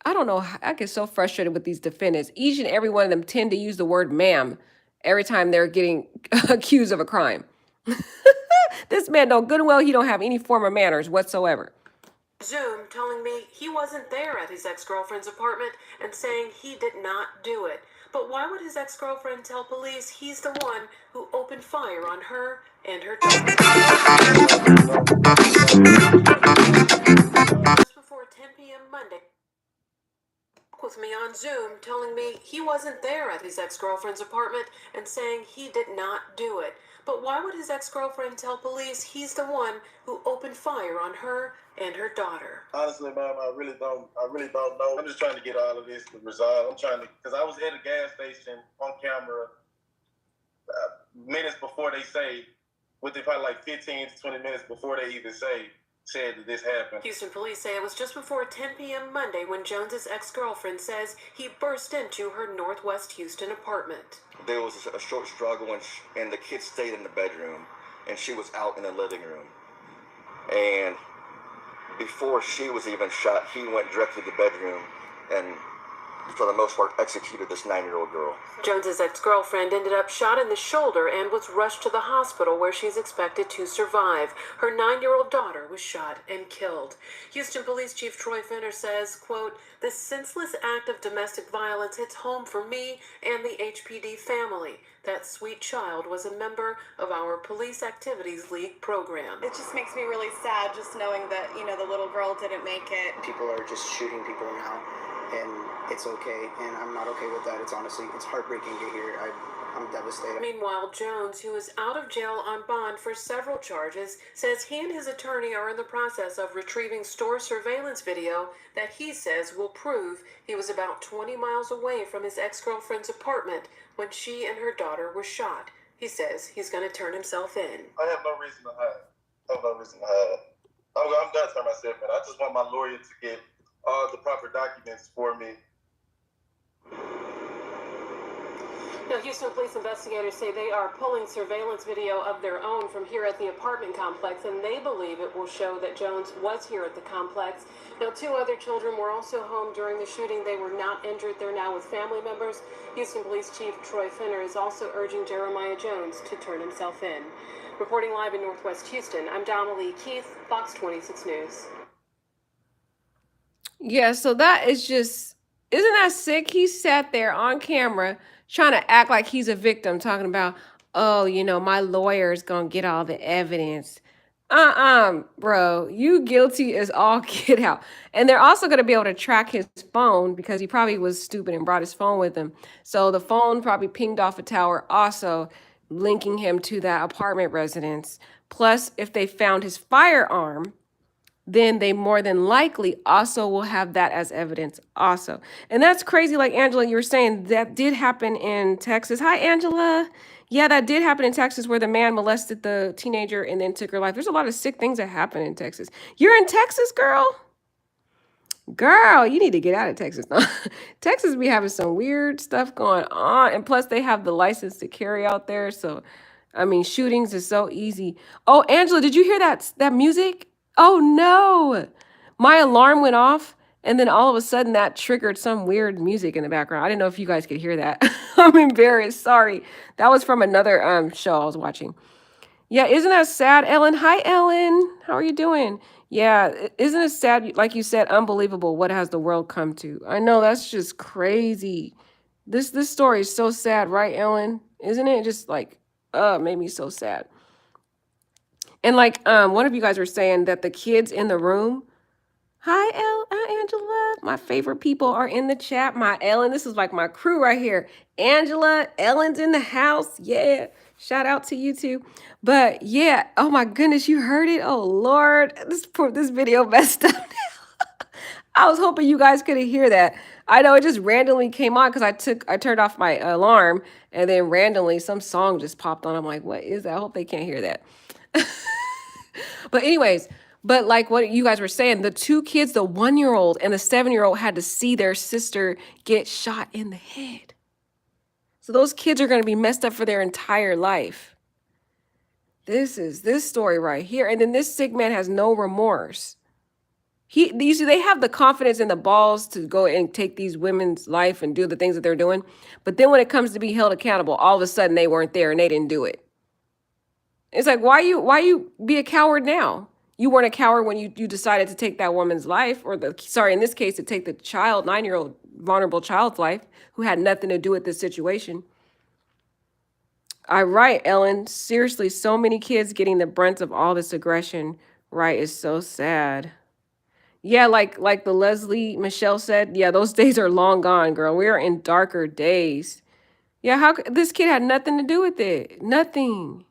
I don't know. I get so frustrated with these defendants. Each and every one of them tend to use the word ma'am every time they're getting accused of a crime. This man know good and well he don't have any form of manners whatsoever. Zoom telling me he wasn't there at his ex-girlfriend's apartment and saying he did not do it. But why would his ex-girlfriend tell police he's the one who opened fire on her and her daughter? Just before 10 p.m. Monday, with me on Zoom telling me he wasn't there at his ex-girlfriend's apartment and saying he did not do it. But why would his ex-girlfriend tell police he's the one who opened fire on her and her daughter? Honestly, ma'am, I really don't know. I'm just trying to get all of this resolved. I'm trying to, because I was at a gas station on camera minutes before they say, within probably like 15 to 20 minutes before they even said that this happened. Houston police say it was just before 10 p.m. Monday when Jones's ex-girlfriend says he burst into her Northwest Houston apartment. There was a short struggle, and the kids stayed in the bedroom, and she was out in the living room. And before she was even shot, he went directly to the bedroom and, for the most part, executed this 9-year-old girl. Jones's ex-girlfriend ended up shot in the shoulder and was rushed to the hospital where she's expected to survive. Her 9-year-old daughter was shot and killed. Houston Police Chief Troy Fenner says, quote, "This senseless act of domestic violence hits home for me and the HPD family. That sweet child was a member of our Police Activities League program." It just makes me really sad just knowing that, the little girl didn't make it. People are just shooting people now, and it's okay, and I'm not okay with that. It's heartbreaking to hear. I'm devastated. Meanwhile, Jones, who is out of jail on bond for several charges, says he and his attorney are in the process of retrieving store surveillance video that he says will prove he was about 20 miles away from his ex-girlfriend's apartment when she and her daughter were shot. He says he's going to turn himself in. I have no reason to hide. I have no reason to hide. I'm gonna turn myself in. I just want my lawyer to get all the proper documents for me. Now, Houston police investigators say they are pulling surveillance video of their own from here at the apartment complex, and they believe it will show that Jones was here at the complex. Now, 2 other children were also home during the shooting. They were not injured. They're now with family members. Houston Police Chief Troy Finner is also urging Jeremiah Jones to turn himself in. Reporting live in Northwest Houston, I'm Donnelly Keith, Fox 26 News. Yeah, so that is just, isn't that sick? He sat there on camera trying to act like he's a victim, talking about, oh, you know, my lawyer's gonna get all the evidence. Bro, you guilty as all get out. And they're also gonna be able to track his phone because he probably was stupid and brought his phone with him. So the phone probably pinged off a tower, also linking him to that apartment residence. Plus, if they found his firearm, then they more than likely also will have that as evidence also. And that's crazy. Like Angela, you were saying that did happen in Texas. Hi, Angela. Yeah, that did happen in Texas where the man molested the teenager and then took her life. There's a lot of sick things that happen in Texas. You're in Texas, girl? Girl, you need to get out of Texas. No. Texas be having some weird stuff going on. And plus they have the license to carry out there. So, I mean, shootings is so easy. Oh, Angela, did you hear that music? Oh no, my alarm went off and then all of a sudden that triggered some weird music in the background. I didn't know if you guys could hear that. I'm embarrassed. Sorry. That was from another show I was watching. Yeah, isn't that sad, Ellen? Hi, Ellen. How are you doing? Yeah, isn't it sad? Like you said, unbelievable. What has the world come to? I know that's just crazy. This story is so sad, right, Ellen? Isn't it just like, made me so sad. And like one of you guys were saying that the kids in the room. Hi, Angela. My favorite people are in the chat. My Ellen, this is like my crew right here. Angela, Ellen's in the house. Yeah. Shout out to you too. But yeah, oh my goodness, you heard it. Oh Lord, this video messed up. I was hoping you guys couldn't hear that. I know it just randomly came on because I turned off my alarm and then randomly some song just popped on. I'm like, what is that? I hope they can't hear that. But anyways, but like what you guys were saying, the 2 kids, the 1-year-old and the 7-year-old had to see their sister get shot in the head. So those kids are going to be messed up for their entire life. This story right here. And then this sick man has no remorse. You see, they have the confidence and the balls to go and take these women's life and do the things that they're doing. But then when it comes to be held accountable, all of a sudden they weren't there and they didn't do it. It's like, why you be a coward now? You weren't a coward when you decided to take that woman's life, or in this case, to take the child, 9-year-old vulnerable child's life, who had nothing to do with this situation. All right, Ellen. Seriously, so many kids getting the brunt of all this aggression, right, is so sad. Yeah, like the Leslie Michelle said, yeah, those days are long gone, girl. We are in darker days. Yeah, this kid had nothing to do with it. Nothing.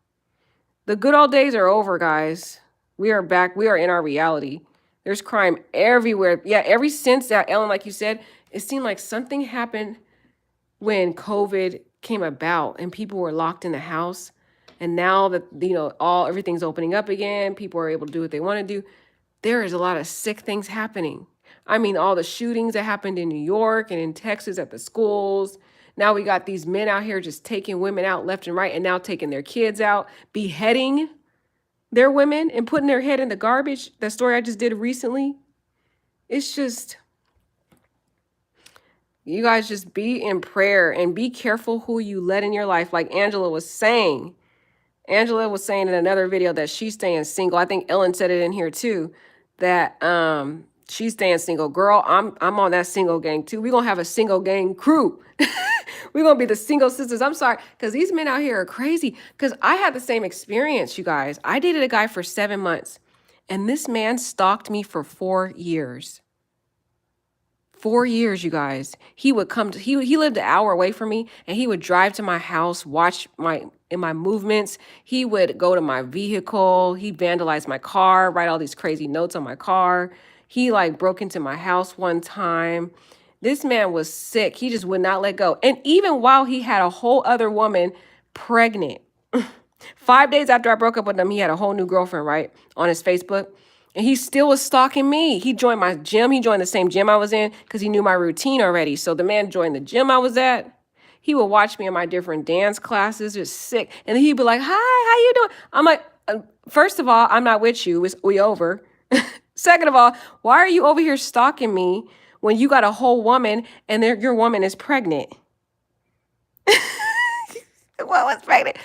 The good old days are over, guys. We are back. We are in our reality. There's crime everywhere. Yeah, ever since that, Ellen, like you said, it seemed like something happened when COVID came about and people were locked in the house. And now that, everything's opening up again, people are able to do what they want to do. There is a lot of sick things happening. I mean, all the shootings that happened in New York and in Texas at the schools. Now we got these men out here just taking women out left and right and now taking their kids out, beheading their women and putting their head in the garbage. That story I just did recently. It's just, you guys just be in prayer and be careful who you let in your life. Like Angela was saying. Angela was saying in another video that she's staying single. I think Ellen said it in here too, that she's staying single. Girl, I'm on that single gang too. We're going to have a single gang crew. We're going to be the single sisters. I'm sorry, because these men out here are crazy. Because I had the same experience, you guys. I dated a guy for 7 months, and this man stalked me for 4 years. 4 years, you guys. He would come to he lived an hour away from me, and he would drive to my house, watch my movements. He would go to my vehicle, he'd vandalize my car, write all these crazy notes on my car. He like broke into my house one time. This man was sick. He just would not let go. And even while he had a whole other woman pregnant, 5 days after I broke up with him, he had a whole new girlfriend, right, on his Facebook. And he still was stalking me. He joined my gym. He joined the same gym I was in because he knew my routine already. So the man joined the gym I was at. He would watch me in my different dance classes, just sick. And then he'd be like, "Hi, how you doing?" I'm like, first of all, I'm not with you. We over. Second of all, why are you over here stalking me when you got a whole woman and your woman is pregnant? What was pregnant?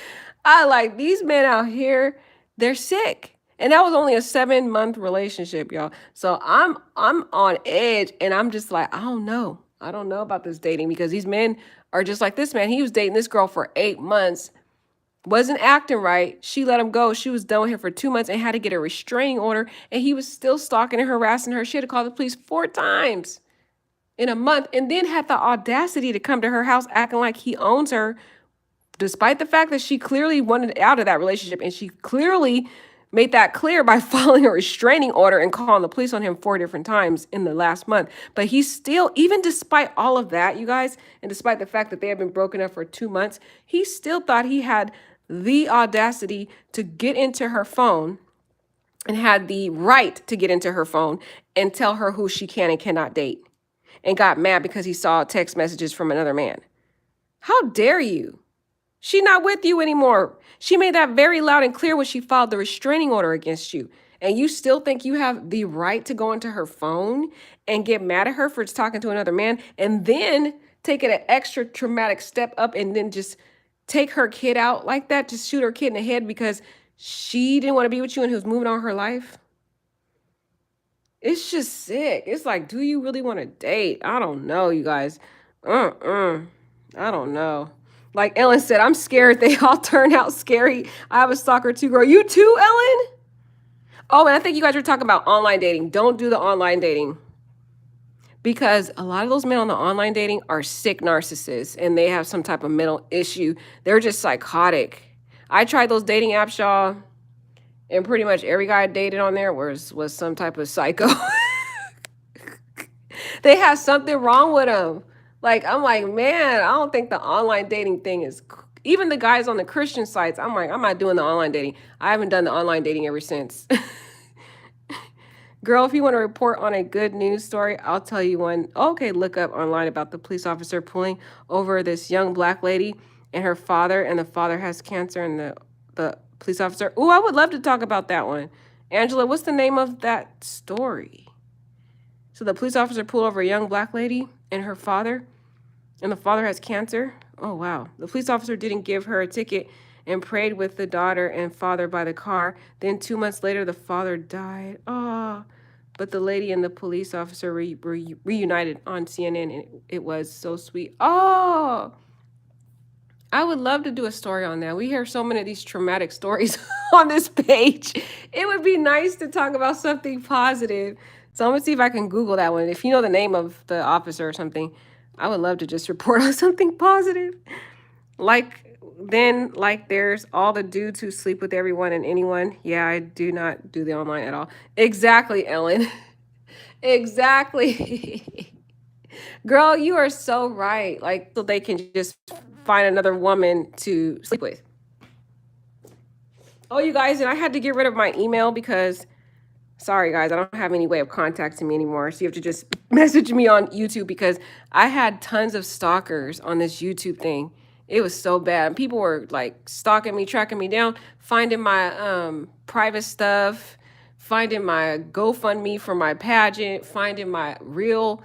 I like these men out here, they're sick. And that was only a 7-month relationship, y'all. So I'm on edge, and I'm just like, I don't know. I don't know about this dating, because these men are just like this man. He was dating this girl for 8 months, wasn't acting right. She let him go. She was done with him for 2 months and had to get a restraining order. And he was still stalking and harassing her. She had to call the police 4 times in a month, and then had the audacity to come to her house acting like he owns her, despite the fact that she clearly wanted out of that relationship. And she clearly made that clear by filing a restraining order and calling the police on him 4 different times in the last month. But he still, even despite all of that, you guys, and despite the fact that they had been broken up for 2 months, he still thought he had the audacity to get into her phone and had the right to get into her phone and tell her who she can and cannot date, and got mad because he saw text messages from another man. How dare you? She not with you anymore. She made that very loud and clear when she filed the restraining order against you. And you still think you have the right to go into her phone and get mad at her for just talking to another man, and then take it an extra traumatic step up and then just take her kid out like that, just shoot her kid in the head because she didn't want to be with you and he was moving on her life? It's just sick. It's like, do you really want to date? I don't know, you guys. I don't know. Like Ellen said, I'm scared they all turn out scary. I have a stalker too, girl. You too, Ellen? Oh, and I think you guys were talking about online dating. Don't do the online dating, because a lot of those men on the online dating are sick narcissists, and they have some type of mental issue. They're just psychotic. I tried those dating apps, y'all, and pretty much every guy I dated on there was some type of psycho. They have something wrong with them. Like, I'm like, man, I don't think the online dating thing is, even the guys on the Christian sites, I'm like, I'm not doing the online dating. I haven't done the online dating ever since. Girl, if you want to report on a good news story, I'll tell you one. Okay, look up online about the police officer pulling over this young black lady and her father, and the father has cancer, and the police officer. Oh, I would love to talk about that one. Angela, what's the name of that story? So the police officer pulled over a young black lady and her father, and the father has cancer. Oh, wow. The police officer didn't give her a ticket and prayed with the daughter and father by the car. Then 2 months later, the father died. Oh, but the lady and the police officer reunited on CNN, and it was so sweet. Oh, I would love to do a story on that. We hear so many of these traumatic stories on this page. It would be nice to talk about something positive. So I'm going to see if I can Google that one. If you know the name of the officer or something, I would love to just report on something positive. Like there's all the dudes who sleep with everyone and anyone. Yeah, I do not do the online at all. Exactly, Ellen. Exactly. Girl, you are so right. Like, so they can just find another woman to sleep with. Oh, you guys, and I had to get rid of my email because, sorry guys, I don't have any way of contacting me anymore. So you have to just message me on YouTube, because I had tons of stalkers on this YouTube thing. It was so bad. People were like stalking me, tracking me down, finding my private stuff, finding my GoFundMe for my pageant, finding my real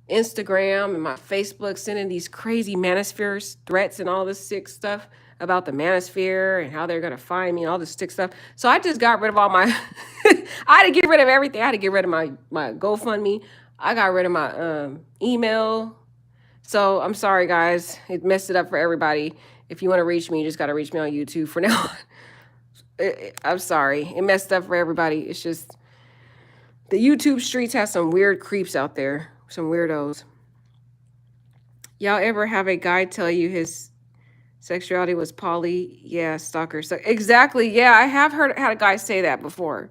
Instagram and my Facebook, sending these crazy manosphere threats and all this sick stuff about the manosphere and how they're going to find me and all this sick stuff. So I just got rid of all my, I had to get rid of everything. I had to get rid of my GoFundMe. I got rid of my email. So I'm sorry, guys. It messed it up for everybody. If you want to reach me, you just got to reach me on YouTube for now. I'm sorry. It messed up for everybody. It's just the YouTube streets have some weird creeps out there. Some weirdos. Y'all ever have a guy tell you his sexuality was poly? Yeah, stalker. So exactly. Yeah, I have had a guy say that before.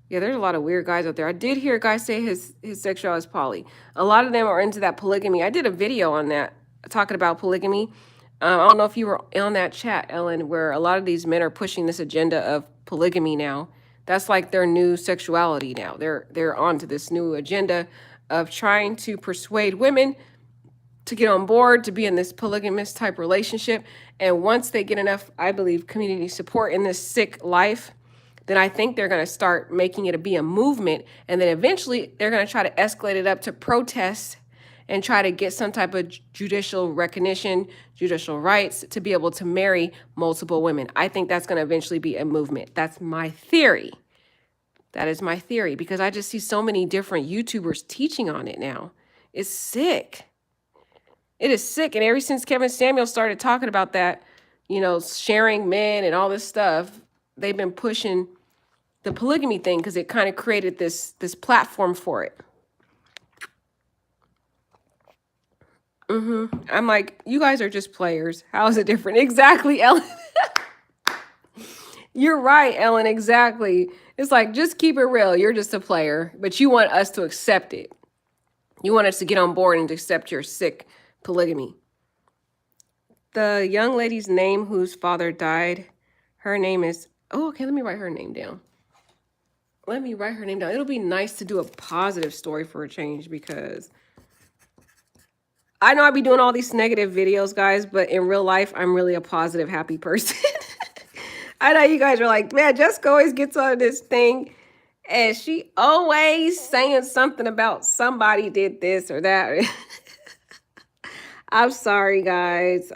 Yeah, there's a lot of weird guys out there. I did hear a guy say his sexuality is poly. A lot of them are into that polygamy. I did a video on that talking about polygamy. I don't know if you were on that chat, Ellen, where a lot of these men are pushing this agenda of polygamy now. That's like their new sexuality now. They're onto this new agenda of trying to persuade women to get on board to be in this polygamous type relationship. And once they get enough, I believe, community support in this sick life, then I think they're going to start making it be a movement. And then eventually they're going to try to escalate it up to protest and try to get some type of judicial recognition, judicial rights to be able to marry multiple women. I think that's going to eventually be a movement. That's my theory. That is my theory, because I just see so many different YouTubers teaching on it now. It's sick. It is sick. And ever since Kevin Samuel started talking about that, you know, sharing men and all this stuff, they've been pushing the polygamy thing because it kind of created this platform for it. I'm like, you guys are just players. How is it different? Exactly, Ellen. You're right, Ellen. Exactly. It's like, just keep it real. You're just a player, but you want us to accept it. You want us to get on board and accept your sick polygamy. The young lady's name whose father died, her name is, oh, okay, let me write her name down. It'll be nice to do a positive story for a change, because I know I'd be doing all these negative videos, guys, but in real life, I'm really a positive, happy person. I know you guys are like, man, Jessica always gets on this thing and she always saying something about somebody did this or that. I'm sorry, guys.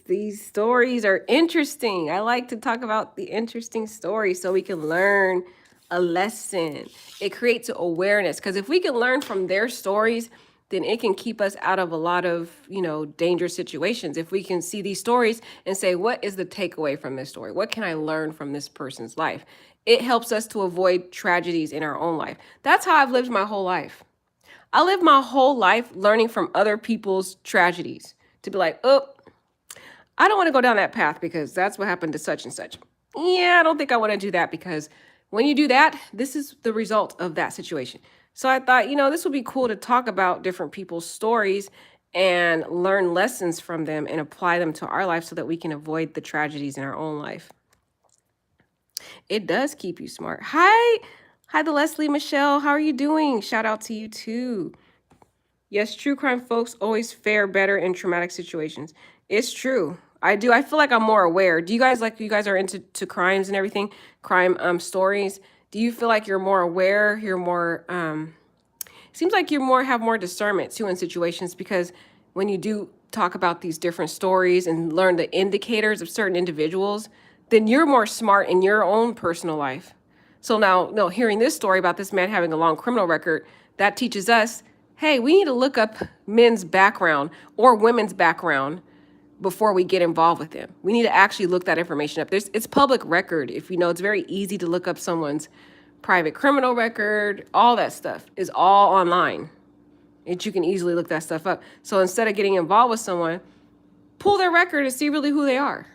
These stories are interesting. I like to talk about the interesting stories so we can learn a lesson. It creates awareness, because if we can learn from their stories, then it can keep us out of a lot of, you know, dangerous situations. If we can see these stories and say, what is the takeaway from this story? What can I learn from this person's life? It helps us to avoid tragedies in our own life. That's how I've lived my whole life. I lived my whole life learning from other people's tragedies, to be like, oh, I don't want to go down that path because that's what happened to such and such. Yeah, I don't think I want to do that, because when you do that, this is the result of that situation. So I thought, you know, this would be cool to talk about different people's stories and learn lessons from them and apply them to our life so that we can avoid the tragedies in our own life. It does keep you smart. Hi, the Leslie Michelle. How are you doing? Shout out to you too. Yes, true crime folks always fare better in traumatic situations. It's true. I do. I feel like I'm more aware. Do you guys, like, you guys are into crimes and everything, crime stories? Do you feel like you're more aware? You're more, seems like you have more discernment too in situations, because when you do talk about these different stories and learn the indicators of certain individuals, then you're more smart in your own personal life. So now, no, hearing this story about this man having a long criminal record, that teaches us, hey, we need to look up men's background or women's background before we get involved with them. We need to actually look that information up. It's public record. If you know, it's very easy to look up someone's private criminal record. All that stuff is all online. You can easily look that stuff up. So instead of getting involved with someone, pull their record and see really who they are.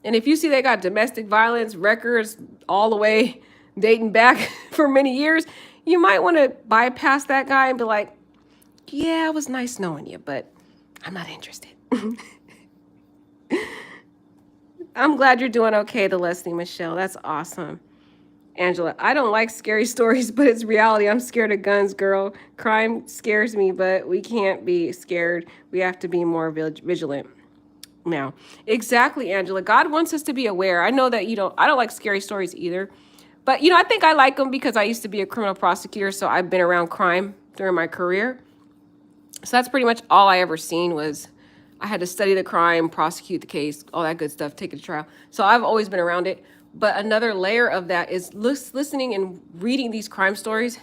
And if you see they got domestic violence records all the way dating back for many years, you might want to bypass that guy and be like, yeah, it was nice knowing you, but I'm not interested. I'm glad you're doing okay, the Leslie Michelle. That's awesome. Angela, I don't like scary stories, but it's reality. I'm scared of guns, girl. Crime scares me, but we can't be scared. We have to be more vigilant now. Exactly, Angela. God wants us to be aware. I know that I don't like scary stories either. But, I think I like them because I used to be a criminal prosecutor, so I've been around crime during my career. So that's pretty much all I ever seen was I had to study the crime, prosecute the case, all that good stuff, take it to trial. So I've always been around it. But another layer of that is listening and reading these crime stories.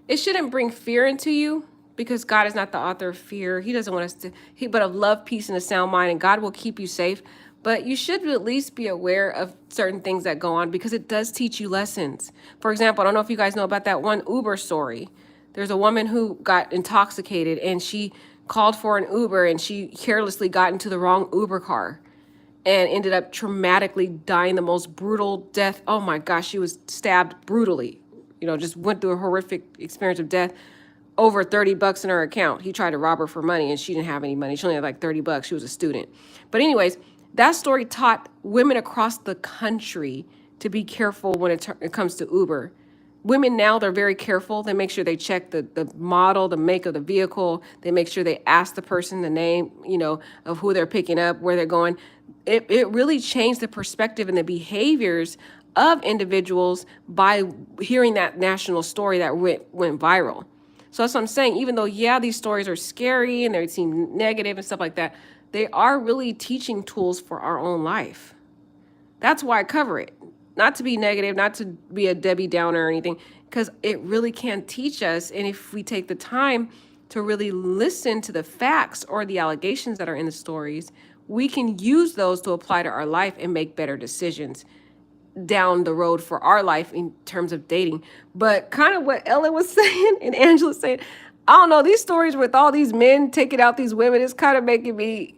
It shouldn't bring fear into you, because God is not the author of fear. He doesn't want us to, but of love, peace, and a sound mind, and God will keep you safe. But you should at least be aware of certain things that go on, because it does teach you lessons. For example, I don't know if you guys know about that one Uber story There's a woman who got intoxicated and she called for an Uber and she carelessly got into the wrong Uber car and ended up traumatically dying the most brutal death. Oh my gosh, she was stabbed brutally. You know, just went through a horrific experience of death. Over $30 in her account. He tried to rob her for money and she didn't have any money. She only had like $30. She was a student. But anyways, that story taught women across the country to be careful when it comes to Uber. Women now, they're very careful. They make sure they check the model, the make of the vehicle. They make sure they ask the person the name, you know, of who they're picking up, where they're going. It really changed the perspective and the behaviors of individuals by hearing that national story that went viral. So that's what I'm saying. Even though, yeah, these stories are scary and they seem negative and stuff like that, they are really teaching tools for our own life. That's why I cover it. Not to be negative, not to be a Debbie Downer or anything, because it really can teach us. And if we take the time to really listen to the facts or the allegations that are in the stories, we can use those to apply to our life and make better decisions down the road for our life in terms of dating. But kind of what Ellen was saying and Angela saying, I don't know, these stories with all these men taking out these women is kind of making me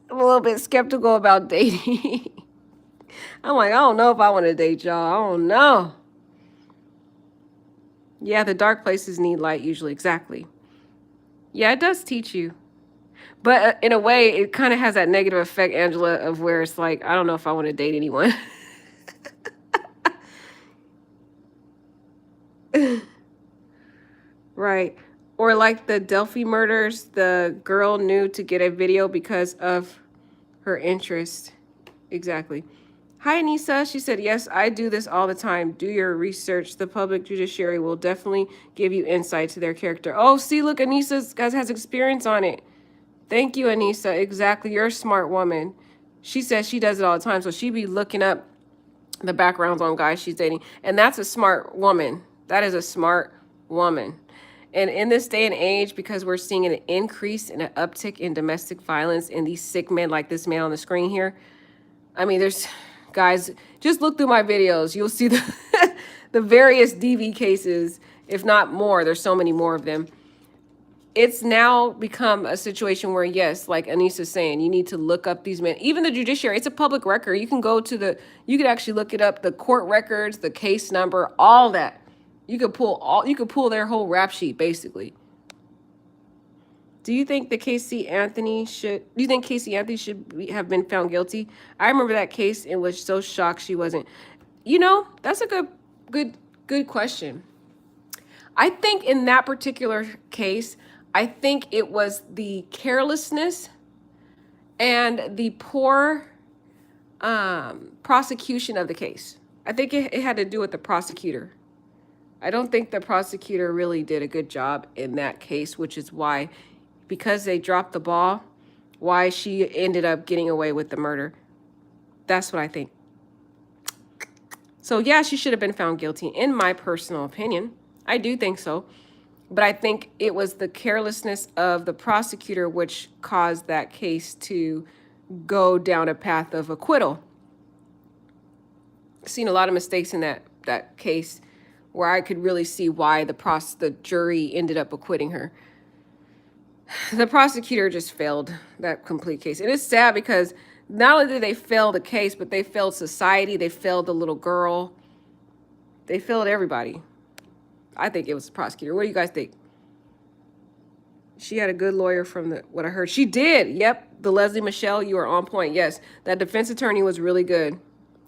a little bit skeptical about dating. I'm like, I don't know if I want to date y'all. I don't know. Yeah, the dark places need light usually. Exactly. Yeah, it does teach you. But in a way, it kind of has that negative effect, Angela, of where it's like, I don't know if I want to date anyone. Right. Or like the Delphi murders, the girl knew to get a video because of her interest. Exactly. Hi, Anissa. She said, yes, I do this all the time. Do your research. The public judiciary will definitely give you insight to their character. Oh, see, look, Anissa has experience on it. Thank you, Anissa. Exactly. You're a smart woman. She says she does it all the time. So she be looking up the backgrounds on guys she's dating. And that's a smart woman. That is a smart woman. And in this day and age, because we're seeing an increase in an uptick in domestic violence in these sick men like this man on the screen here. I mean, there's guys, just look through my videos. You'll see the, the various DV cases, if not more. There's so many more of them. It's now become a situation where, yes, like Anissa's saying, you need to look up these men. Even the judiciary, it's a public record. You can go to you could actually look it up, the court records, the case number, all that. You could pull their whole rap sheet, basically. Do you think Casey Anthony should have been found guilty? I remember that case and was so shocked she wasn't. You know, that's a good question. I think in that particular case, I think it was the carelessness and the poor prosecution of the case. I think it had to do with the prosecutor. I don't think the prosecutor really did a good job in that case, which is why, because they dropped the ball, why she ended up getting away with the murder. That's what I think. So yeah, she should have been found guilty, in my personal opinion. I do think so. But I think it was the carelessness of the prosecutor which caused that case to go down a path of acquittal. I've seen a lot of mistakes in that case where I could really see why the jury ended up acquitting her. The prosecutor just failed that complete case. It is sad because not only did they fail the case, but they failed society. They failed the little girl. They failed everybody. I think it was the prosecutor. What do you guys think? She had a good lawyer from what I heard. She did. Yep. The Leslie Michelle, you are on point. Yes. That defense attorney was really good.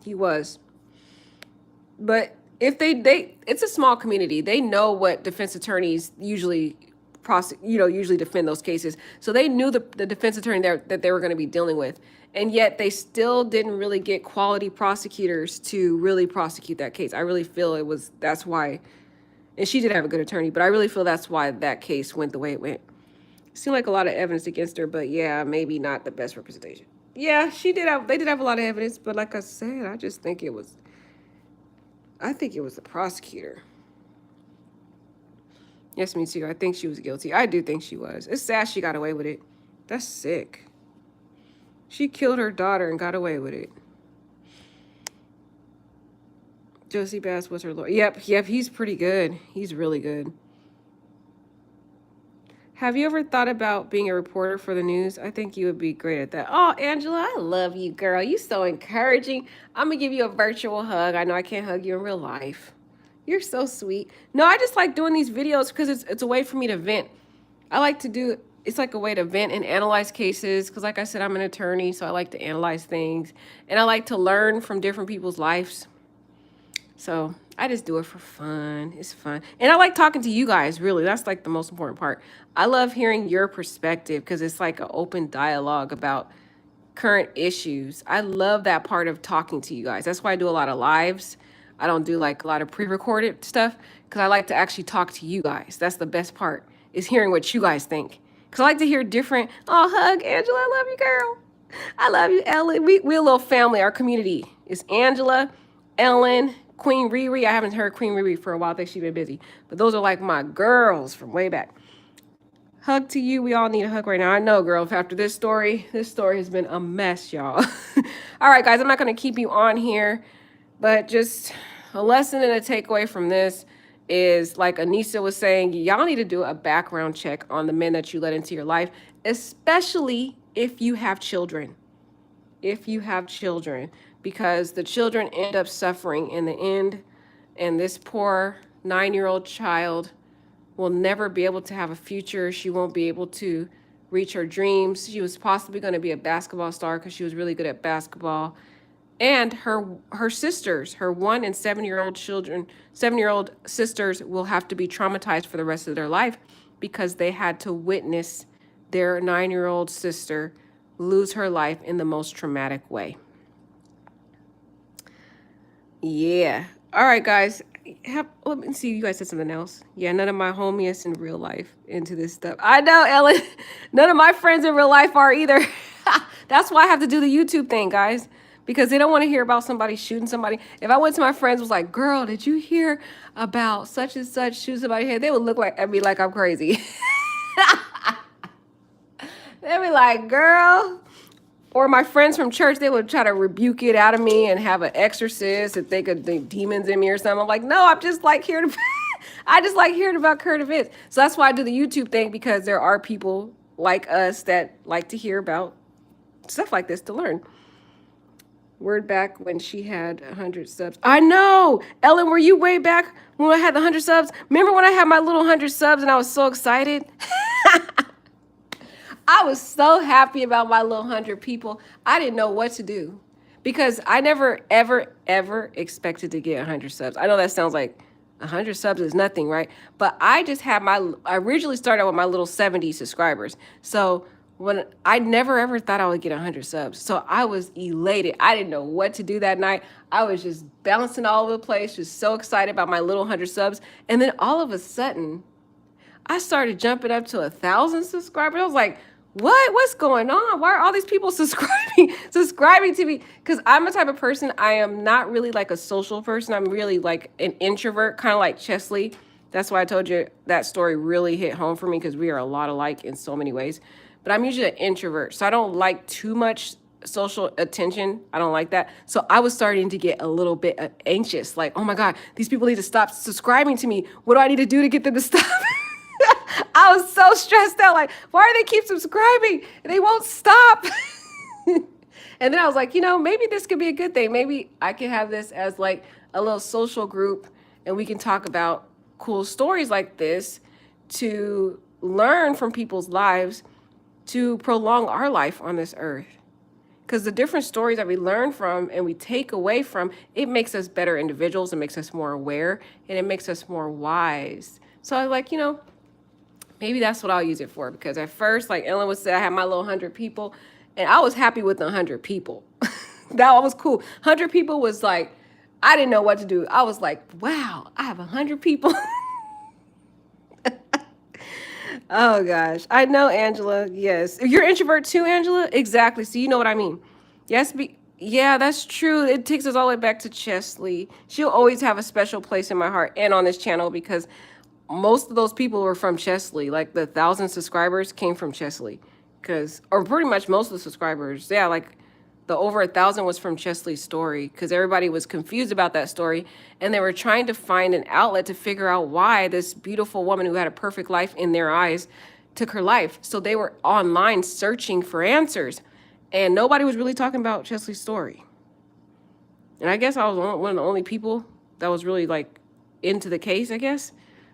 He was. But if it's a small community. They know what defense attorneys usually defend those cases. So they knew the defense attorney that they were going to be dealing with. And yet they still didn't really get quality prosecutors to really prosecute that case. I really feel that's why. And she did have a good attorney, but I really feel that's why that case went the way it went. It seemed like a lot of evidence against her, but yeah, maybe not the best representation. Yeah, they did have a lot of evidence, but like I said, I think it was the prosecutor. Yes, me too. I think she was guilty. I do think she was. It's sad she got away with it. That's sick. She killed her daughter and got away with it. Josie Bass was her lawyer. Yep, he's pretty good. He's really good. Have you ever thought about being a reporter for the news? I think you would be great at that. Oh, Angela, I love you, girl. You so encouraging. I'm gonna give you a virtual hug. I know I can't hug you in real life. You're so sweet. No, I just like doing these videos because it's a way for me to vent. I like to do it's like a way to vent and analyze cases because like I said, I'm an attorney, so I like to analyze things and I like to learn from different people's lives. So I just do it for fun. It's fun. And I like talking to you guys, really. That's like the most important part. I love hearing your perspective because it's like an open dialogue about current issues. I love that part of talking to you guys. That's why I do a lot of lives. I don't do like a lot of pre-recorded stuff because I like to actually talk to you guys. That's the best part is hearing what you guys think. Because I like to hear different, oh, hug, Angela, I love you, girl. I love you, Ellen. We're a little family. Our community is Angela, Ellen, Queen Riri. I haven't heard Queen Riri for a while. I think she's been busy. But those are like my girls from way back. Hug to you. We all need a hug right now. I know, girl. After this story has been a mess, y'all. All right, guys. I'm not going to keep you on here. But just a lesson and a takeaway from this is, like Anissa was saying, y'all need to do a background check on the men that you let into your life, especially if you have children. If you have children, because the children end up suffering in the end, and this poor 9-year-old child will never be able to have a future. She won't be able to reach her dreams. She was possibly going to be a basketball star because she was really good at basketball. And her sisters, her 1 and 7-year-old children, 7-year-old sisters will have to be traumatized for the rest of their life because they had to witness their 9-year-old sister lose her life in the most traumatic way. Yeah. All right, guys. Let me see. You guys said something else. Yeah, none of my homies in real life into this stuff. I know, Ellen. None of my friends in real life are either. That's why I have to do the YouTube thing, guys. Because they don't want to hear about somebody shooting somebody. If I went to my friends was like, girl, did you hear about such and such shoot somebody head? They would look like at me like I'm crazy. They'd be like, girl. Or my friends from church, they would try to rebuke it out of me and have an exorcist if they could think demons in me or something. I'm like, no, I'm just like hearing I just like hearing about current events. So that's why I do the YouTube thing, because there are people like us that like to hear about stuff like this to learn. Word back when she had 100 subs. I know. Ellen, were you way back when I had the 100 subs? Remember when I had my little 100 subs and I was so excited? I was so happy about my little 100 people. I didn't know what to do because I never, ever, ever expected to get 100 subs. I know that sounds like 100 subs is nothing, right? But I just had I originally started out with my little 70 subscribers. So when I never ever thought I would get 100 subs. So I was elated. I didn't know what to do that night. I was just bouncing all over the place, just so excited about my little 100 subs. And then all of a sudden, I started jumping up to 1,000 subscribers. I was like, what? What's going on? Why are all these people subscribing to me? Because I'm a type of person, I am not really like a social person. I'm really like an introvert, kind of like Chesley. That's why I told you that story really hit home for me, because we are a lot alike in so many ways. But I'm usually an introvert, so I don't like too much social attention. I don't like that. So I was starting to get a little bit anxious, like, oh my God, these people need to stop subscribing to me. What do I need to do to get them to stop? I was so stressed out, like, why do they keep subscribing? They won't stop. And then I was like, maybe this could be a good thing. Maybe I could have this as like a little social group, and we can talk about cool stories like this to learn from people's lives, to prolong our life on this earth. Because the different stories that we learn from and we take away from, it makes us better individuals, it makes us more aware, and it makes us more wise. So I was like, maybe that's what I'll use it for. Because at first, like Ellen would say, I had my little 100 people, and I was happy with the 100 people. That was cool. 100 people was like, I didn't know what to do. I was like, wow, I have 100 people. Oh gosh, I know, Angela. Yes, you're introvert too, Angela. Exactly. So you know what I mean. Yes, yeah, that's true. It takes us all the way back to Chesley. She'll always have a special place in my heart and on this channel, because most of those people were from Chesley. Like the 1,000 subscribers came from Chesley, or pretty much most of the subscribers. Yeah, like the over 1,000 was from Chesley's story, because everybody was confused about that story, and they were trying to find an outlet to figure out why this beautiful woman who had a perfect life in their eyes took her life. So they were online searching for answers, and nobody was really talking about Chesley's story. And I guess I was one of the only people that was really like into the case, I guess.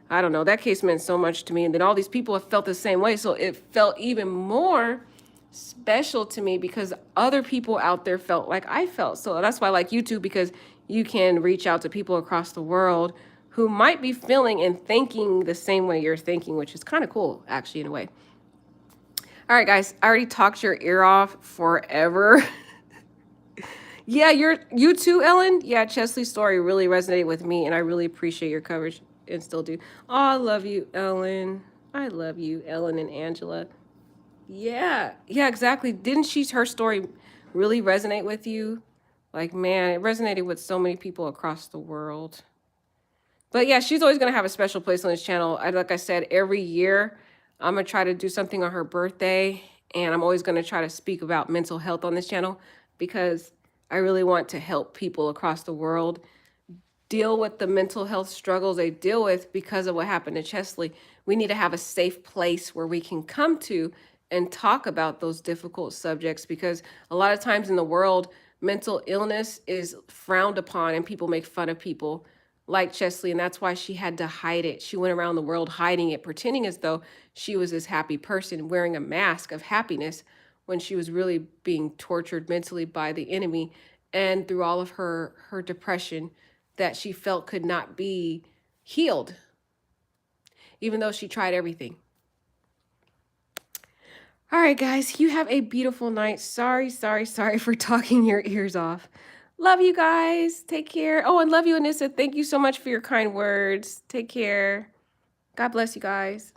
I don't know. That case meant so much to me. And then all these people have felt the same way. So it felt even more special to me because other people out there felt like I felt. So that's why I like YouTube, because you can reach out to people across the world who might be feeling and thinking the same way you're thinking, which is kind of cool, actually, in a way. All right, guys, I already talked your ear off forever. Yeah, you too, Ellen. Yeah, Chesley's story really resonated with me, and I really appreciate your coverage and still do. Oh, I love you, Ellen. I love you, Ellen and Angela. Yeah, exactly. Didn't her story really resonate with you? Like, man, it resonated with so many people across the world. But yeah, she's always going to have a special place on this channel. Like I said, every year I'm going to try to do something on her birthday, and I'm always going to try to speak about mental health on this channel because I really want to help people across the world deal with the mental health struggles they deal with because of what happened to Chesley. We need to have a safe place where we can come to and talk about those difficult subjects, because a lot of times in the world, mental illness is frowned upon and people make fun of people like Chesley, and that's why she had to hide it. She went around the world hiding it, pretending as though she was this happy person, wearing a mask of happiness when she was really being tortured mentally by the enemy, and through all of her depression that she felt could not be healed, even though she tried everything. All right, guys, you have a beautiful night. Sorry for talking your ears off. Love you guys. Take care. Oh, and love you, Anissa. Thank you so much for your kind words. Take care. God bless you guys.